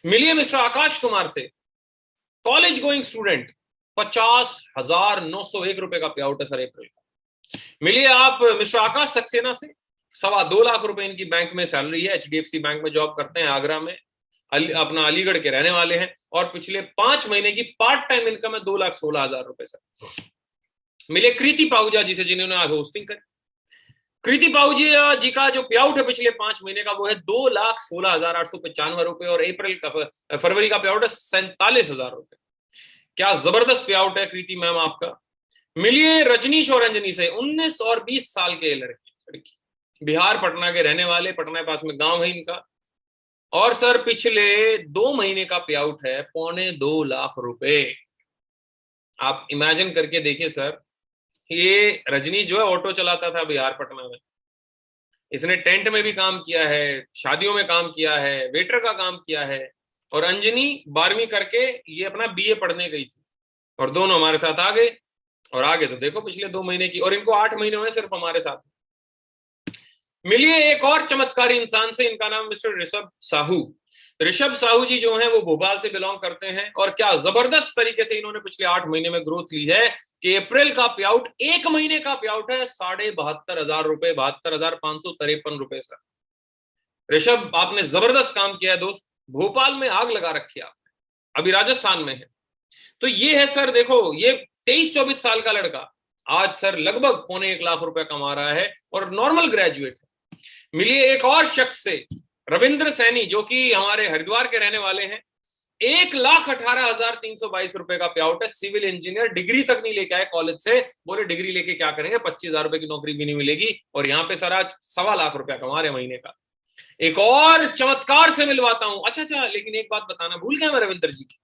मिलिए मिस्टर आकाश कुमार से, कॉलेज गोइंग स्टूडेंट, 50,901 रुपए का पे आउट है सर अप्रैल का। मिलिए आप मिस्टर आकाश सक्सेना से, 2.25 लाख रुपए इनकी बैंक में सैलरी है, एचडीएफसी बैंक में जॉब करते हैं, आगरा में, अपना अलीगढ़ के रहने वाले हैं, और पिछले 5 महीने की पार्ट टाइम इनकम है 2,16,000 रुपए सर। मिले कृति पाहुजा जी से, जिन्होंने आज होस्टिंग करी। कृति पाहुजा जी का जो पे आउट है पिछले 5 महीने का, वो है 2,16,895 रुपए, और अप्रैल का फरवरी का पे आउट है 47,000 रुपए। क्या जबरदस्त पे आउट है कृति मैम आपका। मिलिए रजनीश और अंजनी से, 19 और 20 साल के लड़की, बिहार पटना के रहने वाले, पटना के पास में गांव है इनका, और सर पिछले 2 महीने का पे आउट है 2.25 लाख रुपए। आप इमेजिन करके देखिए सर, ये रजनीश जो है ऑटो चलाता था बिहार पटना में, इसने टेंट में भी काम किया है, शादियों में काम किया है, वेटर का काम किया है, और अंजनी 12वीं करके ये अपना बीए पढ़ने गई थी, और दोनों हमारे साथ आ गए, और आगे तो देखो पिछले 2 महीने की, और इनको 8 महीने हुए सिर्फ हमारे साथ। मिलिए एक और चमत्कारी इंसान से, इनका नाम मिस्टर ऋषभ साहू। ऋषभ साहू जी जो हैं वो भोपाल से बिलोंग करते हैं, और क्या जबरदस्त तरीके से इन्होंने पिछले 8 महीने में ग्रोथ ली है कि अप्रैल का पे आउट, एक महीने का पे आउट है 72,500 रुपए, 72,553 रुपए सर। ऋषभ आपने जबरदस्त काम किया है दोस्त, भोपाल में आग लगा रखी है आपने, अभी राजस्थान में है। तो ये है सर, देखो ये 23-24 साल का लड़का आज सर लगभग 2.25 लाख रुपए कमा रहा है, और नॉर्मल ग्रेजुएट है। मिलिए एक और शख्स से, रविंद्र सैनी, जो कि हमारे हरिद्वार के रहने वाले हैं, 1,18,322 रुपए का पे आउट है, सिविल इंजीनियर, डिग्री तक नहीं लेके आए कॉलेज से, बोले डिग्री लेके क्या करेंगे, 25,000 रुपए की नौकरी भी नहीं मिलेगी, और यहाँ पे सर आज 2.25 लाख रुपया कमा रहे महीने का। एक और चमत्कार से मिलवाता हूं। अच्छा, लेकिन एक बात बताना भूल गया मैं रविंद्र जी की,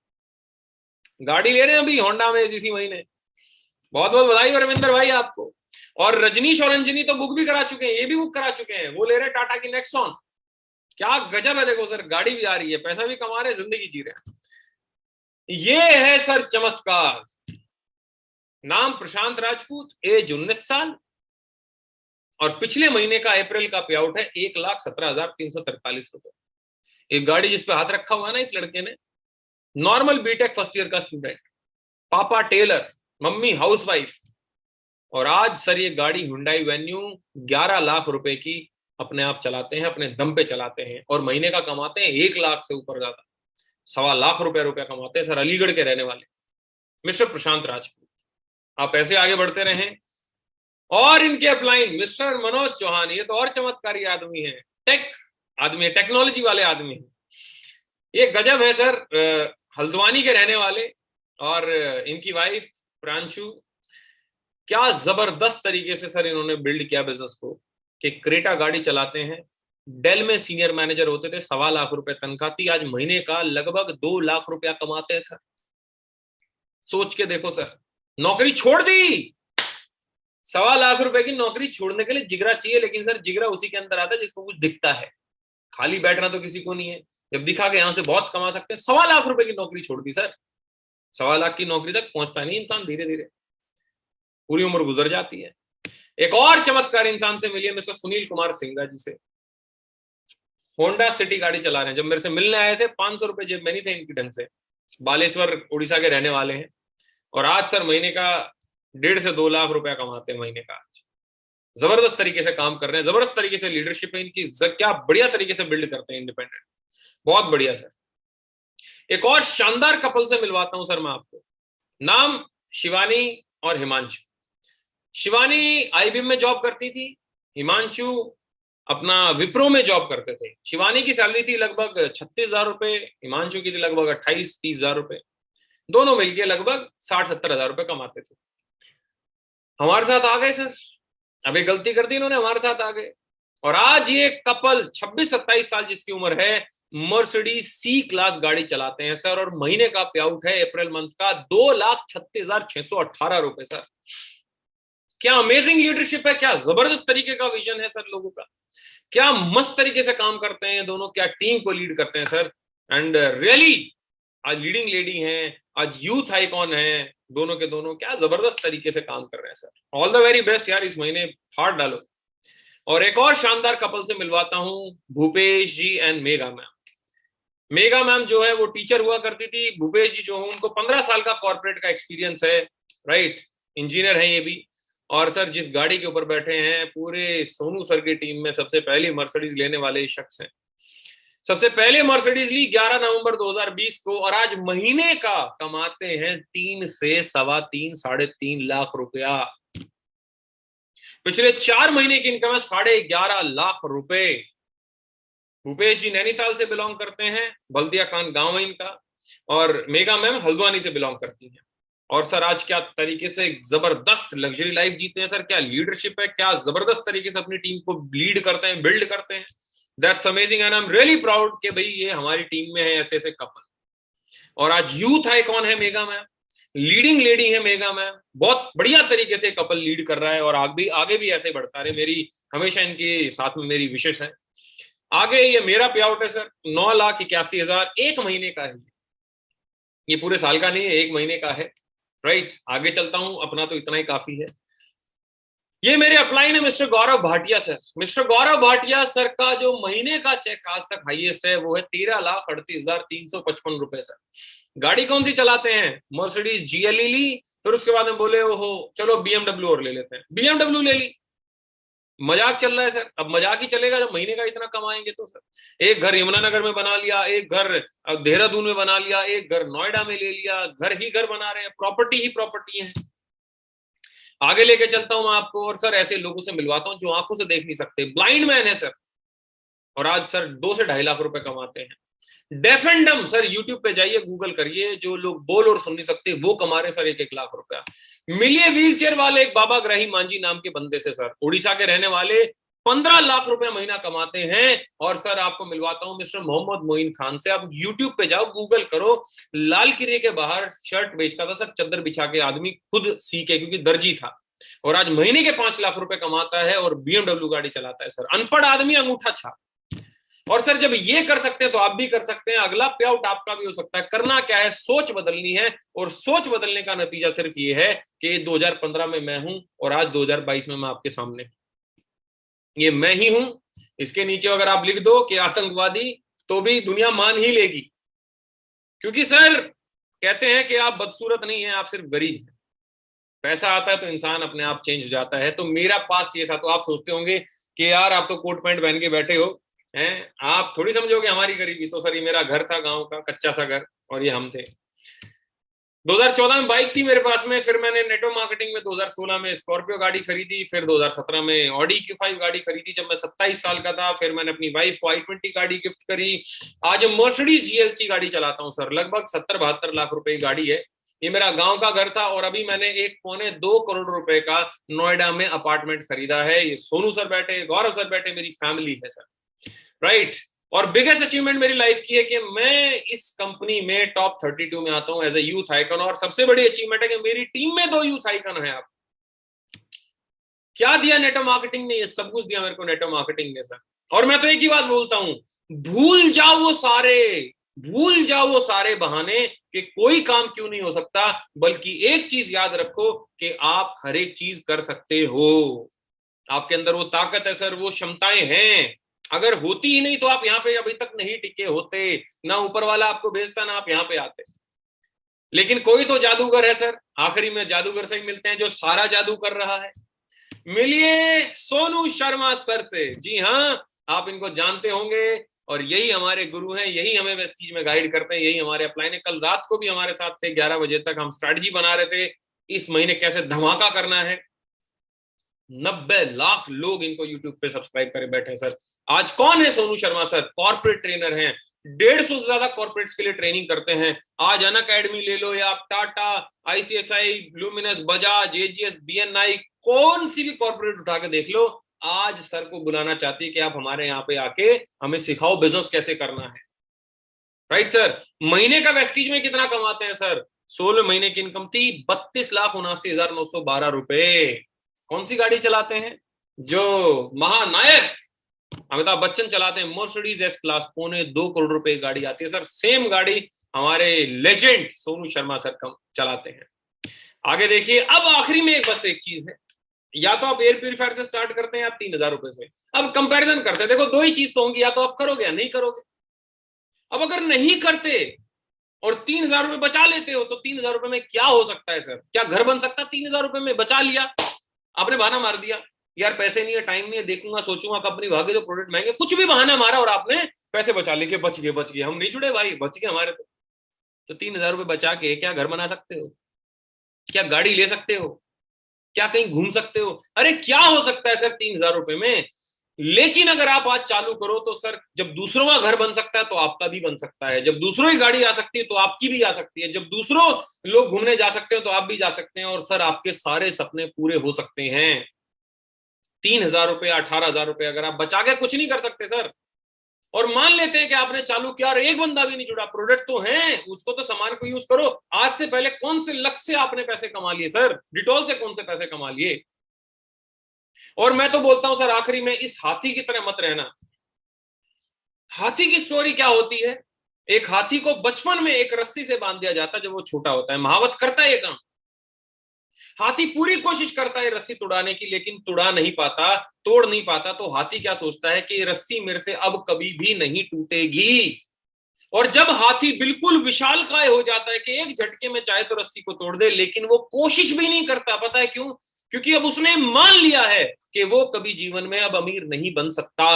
गाड़ी ले रहे हैं अभी होंडा में इसी महीने, बहुत बहुत बधाई हो रविंद्र भाई आपको। और रजनीश और अंजनी तो बुक भी करा चुके हैं, ये भी बुक करा चुके हैं, वो ले रहे हैं टाटा की नेक्सॉन। क्या गजब है, देखो सर, गाड़ी भी आ रही है, पैसा भी कमा रहे हैं, जिंदगी जी रहे हैं। ये है सर चमत्कार। नाम प्रशांत राजपूत, एज 19 साल, और पिछले महीने का अप्रैल का पे आउट है 1,17,343 रुपए। एक गाड़ी जिसपे हाथ रखा हुआ है ना इस लड़के ने, नॉर्मल बीटेक फर्स्ट ईयर का स्टूडेंट, पापा टेलर, मम्मी हाउसवाइफ, और आज सर ये गाड़ी हुंडई वेन्यू 11 लाख रुपए की अपने आप चलाते हैं, अपने दम पे चलाते हैं, और महीने का कमाते हैं 1 लाख से ऊपर ज्यादा, 2.25 लाख रुपया कमाते हैं सर, अलीगढ़ के रहने वाले मिस्टर प्रशांत राजपूत। आप ऐसे आगे बढ़ते रहें। और इनके अपलाइन मिस्टर मनोज चौहान, ये तो और चमत्कारी आदमी है, टेक आदमी है, टेक्नोलॉजी वाले आदमी है, ये गजब है सर। हल्द्वानी के रहने वाले, और इनकी वाइफ प्रांशु, क्या जबरदस्त तरीके से सर इन्होंने बिल्ड किया बिजनेस को, कि क्रेटा गाड़ी चलाते हैं, डेल में सीनियर मैनेजर होते थे, 2.25 लाख रुपए तनख्वाह थी, आज महीने का लगभग 2 लाख रुपया कमाते हैं सर। सोच के देखो सर, नौकरी छोड़ दी, 2.25 लाख रुपए की नौकरी छोड़ने के लिए जिगरा चाहिए, लेकिन सर जिगरा उसी के अंदर आता है जिसको कुछ दिखता है, खाली बैठना तो किसी को नहीं है। जब दिखा के यहां से बहुत कमा सकते हैं, 2.25 लाख रुपए की नौकरी छोड़ दी सर। 2.25 लाख की नौकरी तक पहुंचता नहीं इंसान, धीरे धीरे पूरी उम्र गुजर जाती है। एक और चमत्कार इंसान से मिलिए मिस्टर सुनील कुमार सिंघा जी से, होंडा सिटी गाड़ी चला रहे हैं। जब मेरे से मिलने आए थे 500 रुपए जेब में नहीं थे इनकी ढंग से, बालेश्वर उड़ीसा के रहने वाले हैं, और आज सर महीने का 1.5 से 2 लाख रुपया कमाते हैं महीने का आज। जबरदस्त तरीके से काम कर रहे हैं, जबरदस्त तरीके से लीडरशिप है इनकी, क्या बढ़िया तरीके से बिल्ड करते हैं इंडिपेंडेंट, बहुत बढ़िया सर। एक और शानदार कपल से मिलवाता हूं सर मैं आपको, नाम शिवानी और हिमांशु। शिवानी आईबीएम में जॉब करती थी, हिमांशु अपना विप्रो में जॉब करते थे। शिवानी की सैलरी थी लगभग 36,000 रुपए, हिमांशु की थी लगभग 28-30,000 रुपए, दोनों मिलके लगभग 60-70,000 रुपए कमाते थे। हमारे साथ आ गए सर, अभी गलती कर दी इन्होंने, हमारे साथ आ गए, और आज ये कपल 26-27 साल जिसकी उम्र है, मर्सिडीज सी क्लास गाड़ी चलाते हैं सर, और महीने का पे आउट है अप्रैल मंथ का 2,36,618 रुपए सर। क्या अमेजिंग लीडरशिप है, क्या जबरदस्त तरीके का विजन है सर लोगों का, क्या मस्त तरीके से काम करते हैं दोनों, क्या टीम को लीड करते हैं सर। एंड रियली आज लीडिंग लेडी हैं, आज यूथ आइकॉन है, दोनों के दोनों क्या जबरदस्त तरीके से काम कर रहे हैं sir. All the very best यार, इस महीने फाड़ डालो। और एक और शानदार कपल से मिलवाता हूं, Bhupesh ji and Megha ma'am. Megha ma'am जो है वो टीचर हुआ करती थी, भूपेश जी जो है उनको 15 साल का कॉर्पोरेट का एक्सपीरियंस है, राइट, इंजीनियर है ये भी। और सर जिस गाड़ी के ऊपर बैठे हैं, पूरे सोनू सर की टीम में सबसे पहली मर्सिडीज लेने वाले शख्स हैं, सबसे पहले मर्सिडीज ली 11 नवंबर 2020 को, और आज महीने का कमाते हैं 3 से 3.25 3.5 लाख रुपया। पिछले 4 महीने की इनकम है 11.5 लाख रुपए। भूपेश जी नैनीताल से बिलोंग करते हैं, बल्दिया खान गांव है इनका, और मेगा मैम हल्द्वानी से बिलोंग करती हैं। और सर आज क्या तरीके से जबरदस्त लग्जरी लाइफ जीते हैं सर, क्या लीडरशिप है, क्या जबरदस्त तरीके से अपनी टीम को लीड करते हैं, बिल्ड करते हैं। That's amazing and I am really proud कि भाई ये हमारी टीम में है ऐसे ऐसे कपल। और आज यूथ आइकॉन है मेगा मैम, लीडिंग लेडी है मेगा मैम, बहुत बढ़िया तरीके से कपल लीड कर रहा है, और आगे भी ऐसे बढ़ता रहे, मेरी हमेशा इनके साथ में मेरी विशेष है। आगे ये मेरा पे आउट है सर 9,81,000 एक महीने का है, ये पूरे साल का नहीं है, एक महीने का है, राइट। आगे चलता हूं, अपना तो इतना ही काफी है। ये मेरे अपलाइन है mister Gaurav Bhatia sir. Mister Gaurav Bhatia sir का जो महीने का चेक आज तक हाईएस्ट है वो है 13,38,355 रुपए सर। गाड़ी कौन सी चलाते हैं, मर्सिडीज जीएलई ली, फिर उसके बाद में बोले ओहो चलो बीएमडब्ल्यू और ले लेते हैं, बीएमडब्ल्यू ले ली। मजाक चल रहा है सर, अब मजाक ही चलेगा जब महीने का इतना कमाएंगे तो सर। एक घर यमुनानगर में बना लिया, एक घर देहरादून में बना लिया, एक घर नोएडा में ले लिया, घर ही घर बना रहे हैं, प्रॉपर्टी ही प्रॉपर्टी है। आगे लेके चलता हूं मैं आपको, और सर ऐसे लोगों से मिलवाता हूं जो आंखों से देख नहीं सकते, ब्लाइंड मैन है सर, और आज सर 2 से 2.5 लाख रुपए कमाते हैं। डेफ एंड डम सर, यूट्यूब पे जाइए, गूगल करिए, जो लोग बोल और सुन नहीं सकते वो कमा रहे सर 1-1 लाख रुपया। मिलिए व्हील चेयर वाले एक बाबा ग्राही मांझी नाम के बंदे से सर, उड़ीसा के रहने वाले, 15 लाख रुपया महीना कमाते हैं। और सर आपको मिलवाता हूं मिस्टर मोहम्मद मोइन खान से। आप यूट्यूब पे जाओ, गूगल करो, लाल किले के बाहर शर्ट बेचता था सर, चद्दर बिछा के, आदमी खुद सीखे क्योंकि दर्जी था, और आज महीने के 5 लाख रुपए कमाता है और बीएमडब्ल्यू गाड़ी चलाता है सर। अनपढ़ आदमी अंगूठा छाप। और सर जब ये कर सकते हैं तो आप भी कर सकते हैं, अगला पे आउट आपका भी हो सकता है। करना क्या है, सोच बदलनी है, और सोच बदलने का नतीजा सिर्फ ये है कि 2015 में मैं हूं और आज 2022 में मैं आपके सामने, ये मैं ही हूं। इसके नीचे अगर आप लिख दो कि आतंकवादी, तो भी दुनिया मान ही लेगी, क्योंकि सर कहते हैं कि आप बदसूरत नहीं है, आप सिर्फ गरीब हैं। पैसा आता है तो इंसान अपने आप चेंज हो जाता है। तो मेरा पास्ट ये था, तो आप सोचते होंगे कि यार आप तो कोट पैंट पहन के बैठे हो हैं, आप थोड़ी समझोगे हमारी गरीबी। तो सर ये मेरा घर था, गांव का कच्चा सा घर, और ये हम थे। 2014 में बाइक थी मेरे पास में, फिर मैंने नेटो मार्केटिंग में 2016 में स्कॉर्पियो गाड़ी खरीदी, फिर 2017 में ऑडी Q5 गाड़ी खरीदी जब मैं 27 साल का था, फिर मैंने अपनी वाइफ को i20 गाड़ी गिफ्ट करी। आज मर्सिडीज GLC गाड़ी चलाता हूँ सर, लगभग 70-72 लाख रुपए की गाड़ी है। ये मेरा गांव का घर था, और अभी मैंने 1.25 करोड़ रुपए का नोएडा में अपार्टमेंट खरीदा है। ये सोनू सर बैठे, गौरव सर बैठे, मेरी फैमिली है सर, राइट। और बिगेस्ट अचीवमेंट मेरी लाइफ की है कि मैं इस कंपनी में टॉप 32 में आता हूं एज ए यूथ आइकन, और सबसे बड़ी अचीवमेंट है कि मेरी टीम में 2 यूथ आइकन है। आप क्या दिया नेटो मार्केटिंग ने, ये सब कुछ दिया मेरे को नेटो मार्केटिंग ने सर। और मैं तो एक ही बात बोलता हूं, भूल जाओ वो सारे बहाने कि कोई काम क्यों नहीं हो सकता, बल्कि एक चीज याद रखो कि आप हर एक चीज कर सकते हो। आपके अंदर वो ताकत है सर, वो क्षमताएं हैं। अगर होती ही नहीं तो आप यहाँ पे अभी तक नहीं टिके होते, ना ऊपर वाला आपको भेजता, ना आप यहाँ पे आते। लेकिन कोई तो जादूगर है सर, आखिरी में जादूगर से ही मिलते हैं जो सारा जादू कर रहा है। मिलिए सोनू शर्मा सर से। जी हाँ, आप इनको जानते होंगे और यही हमारे गुरु हैं, यही हमें वेस्टीज में गाइड करते हैं, यही हमारे अपलाइन है। कल रात को भी हमारे साथ थे, 11 बजे तक हम स्ट्रैटेजी बना रहे थे इस महीने कैसे धमाका करना है। 90 लाख लोग इनको यूट्यूब पे सब्सक्राइब करे बैठे हैं सर। आज कौन है Sonu Sharma sir? Corporate trainer हैं, 150 से ज्यादा कॉर्पोरेट्स के लिए ट्रेनिंग करते हैं। आज अन अकेडमी ले लो या आप Tata, ICICI, luminous, Bajaj, AGS, BNI, कौन सी भी कॉर्पोरेट उठा के देख लो, आज सर को बुलाना चाहती है कि आप हमारे यहाँ पे आके हमें सिखाओ बिजनेस कैसे करना है। Right sir. महीने का वेस्टीज में कितना कमाते हैं सर? 16 महीने की इनकम थी 32,79,912 रुपए। कौन सी गाड़ी चलाते हैं? जो महानायक अमिताभ बच्चन चलाते हैं, मर्सिडीज एस क्लास, 2.25 करोड़ गाड़ी आती है सर। सेम गाड़ी हमारे लेजेंड सोनू शर्मा सर कम चलाते हैं। आगे देखिए, अब आखिरी में बस एक चीज है, या तो आप एयर प्यूरिफायर से स्टार्ट करते हैं या 3,000 रुपए से। अब कंपैरिजन करते हैं, देखो दो ही चीज तो होंगी, या तो आप करोगे या नहीं करोगे। अब अगर नहीं करते और 3,000 रुपए बचा लेते हो तो 3,000 रुपए में क्या हो सकता है सर? क्या घर बन सकता? 3,000 रुपए में बचा लिया, आपने बहाना मार दिया, यार पैसे नहीं है, टाइम नहीं है, देखूंगा, सोचूंगा, कंपनी भागे तो प्रोडक्ट महंगे, कुछ भी बहाना मारा और आपने पैसे बचा लिए, बच गए, हम नहीं जुड़े भाई, बच गए हमारे तो 3,000 रुपए बचा के क्या घर बना सकते हो? क्या गाड़ी ले सकते हो? क्या कहीं घूम सकते हो? अरे क्या हो सकता है सर 3,000 रुपए में? लेकिन अगर आप आज चालू करो तो सर, जब दूसरों का घर बन सकता है तो आपका भी बन सकता है, जब दूसरों की गाड़ी आ सकती है तो आपकी भी आ सकती है, जब दूसरों लोग घूमने जा सकते हैं तो आप भी जा सकते हैं, और सर आपके सारे सपने पूरे हो सकते हैं। 3,000 रुपए, 18,000 रुपए अगर आप बचा के कुछ नहीं कर सकते सर, और मान लेते हैं कि आपने चालू किया और एक बंदा भी नहीं जुड़ा, प्रोडक्ट तो है, उसको तो सामान को यूज करो। आज से पहले कौन से लक्ष्य से आपने पैसे कमा लिए सर? डिटॉल से कौन से पैसे कमा लिए? और मैं तो बोलता हूं सर आखिरी में, इस हाथी की तरह मत रहना। हाथी की स्टोरी क्या होती है? एक हाथी को बचपन में एक रस्सी से बांध दिया जाता है जब वो छोटा होता है, महावत करता है ये काम। हाथी पूरी कोशिश करता है रस्सी तोड़ाने की, लेकिन तोड़ नहीं पाता। तो हाथी क्या सोचता है कि ये रस्सी मेरे से अब कभी भी नहीं टूटेगी। और जब हाथी बिल्कुल विशालकाय हो जाता है कि एक झटके में चाहे तो रस्सी को तोड़ दे, लेकिन वो कोशिश भी नहीं करता। पता है क्यों? क्योंकि अब उसने मान लिया है कि वो कभी जीवन में अब अमीर नहीं बन सकता।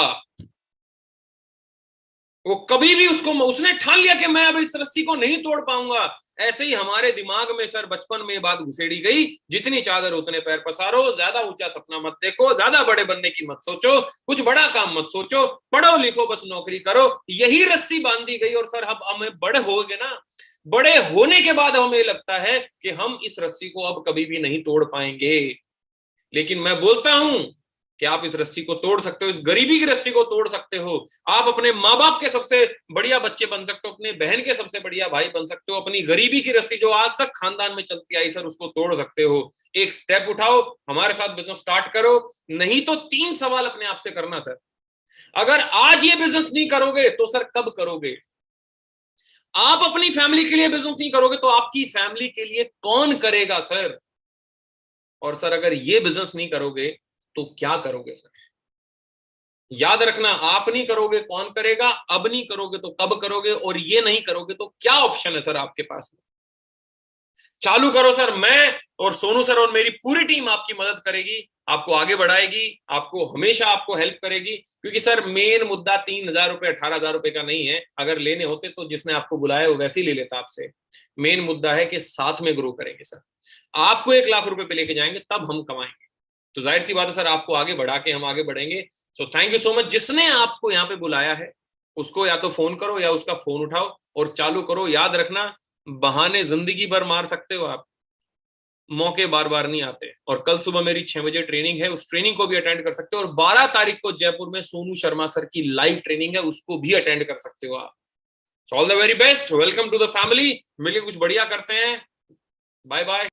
वो कभी भी उसने ठान लिया कि मैं अब इस रस्सी को नहीं तोड़ पाऊंगा। ऐसे ही हमारे दिमाग में सर बचपन में बात घुसेड़ी गई, जितनी चादर उतने पैर पसारो, ज्यादा ऊंचा सपना मत देखो, ज्यादा बड़े बनने की मत सोचो, कुछ बड़ा काम मत सोचो, पढ़ो लिखो बस नौकरी करो। यही रस्सी बांधी गई और सर अब हमें बड़े हो गए ना, बड़े होने के बाद हमें लगता है कि हम इस रस्सी को अब कभी भी नहीं तोड़ पाएंगे। लेकिन मैं बोलता हूं कि आप इस रस्सी को तोड़ सकते हो, इस गरीबी की रस्सी को तोड़ सकते हो। आप अपने माँ बाप के सबसे बढ़िया बच्चे बन सकते हो, अपने बहन के सबसे बढ़िया भाई बन सकते हो। अपनी गरीबी की रस्सी जो आज तक खानदान में चलती आई सर, उसको तोड़ सकते हो। एक स्टेप उठाओ, हमारे साथ बिजनेस स्टार्ट करो। नहीं तो 3 सवाल अपने आप से करना सर, अगर आज ये बिजनेस नहीं करोगे तो सर कब करोगे? आप अपनी फैमिली के लिए बिजनेस नहीं करोगे तो आपकी फैमिली के लिए कौन करेगा सर? और सर अगर ये बिजनेस नहीं करोगे तो क्या करोगे सर? याद रखना, आप नहीं करोगे कौन करेगा, अब नहीं करोगे तो कब करोगे, और ये नहीं करोगे तो क्या ऑप्शन है सर आपके पास में? चालू करो सर। मैं और सोनू सर और मेरी पूरी टीम आपकी मदद करेगी, आपको आगे बढ़ाएगी, आपको हमेशा आपको हेल्प करेगी। क्योंकि सर मेन मुद्दा 3,000 रुपए 18,000 रुपए का नहीं है। अगर लेने होते तो जिसने आपको बुलाया वो वैसे ही ले लेता आपसे। मेन मुद्दा है कि साथ में ग्रो करेंगे सर, आपको 1,00,000 रुपए पे लेके जाएंगे तब हम कमाएंगे। तो जाहिर सी बात है सर, आपको आगे बढ़ा के हम आगे बढ़ेंगे। So thank you so much. जिसने आपको यहाँ पे बुलाया है उसको या तो फोन करो या उसका फोन उठाओ और चालू करो। याद रखना, बहाने जिंदगी भर मार सकते हो आप, मौके बार बार नहीं आते। और कल सुबह मेरी 6 बजे ट्रेनिंग है, उस ट्रेनिंग को भी अटेंड कर सकते हो। और 12 तारीख को जयपुर में सोनू शर्मा सर की लाइव ट्रेनिंग है, उसको भी अटेंड कर सकते हो आप। All the very best, welcome to the family. मिलके कुछ बढ़िया करते हैं। Bye bye.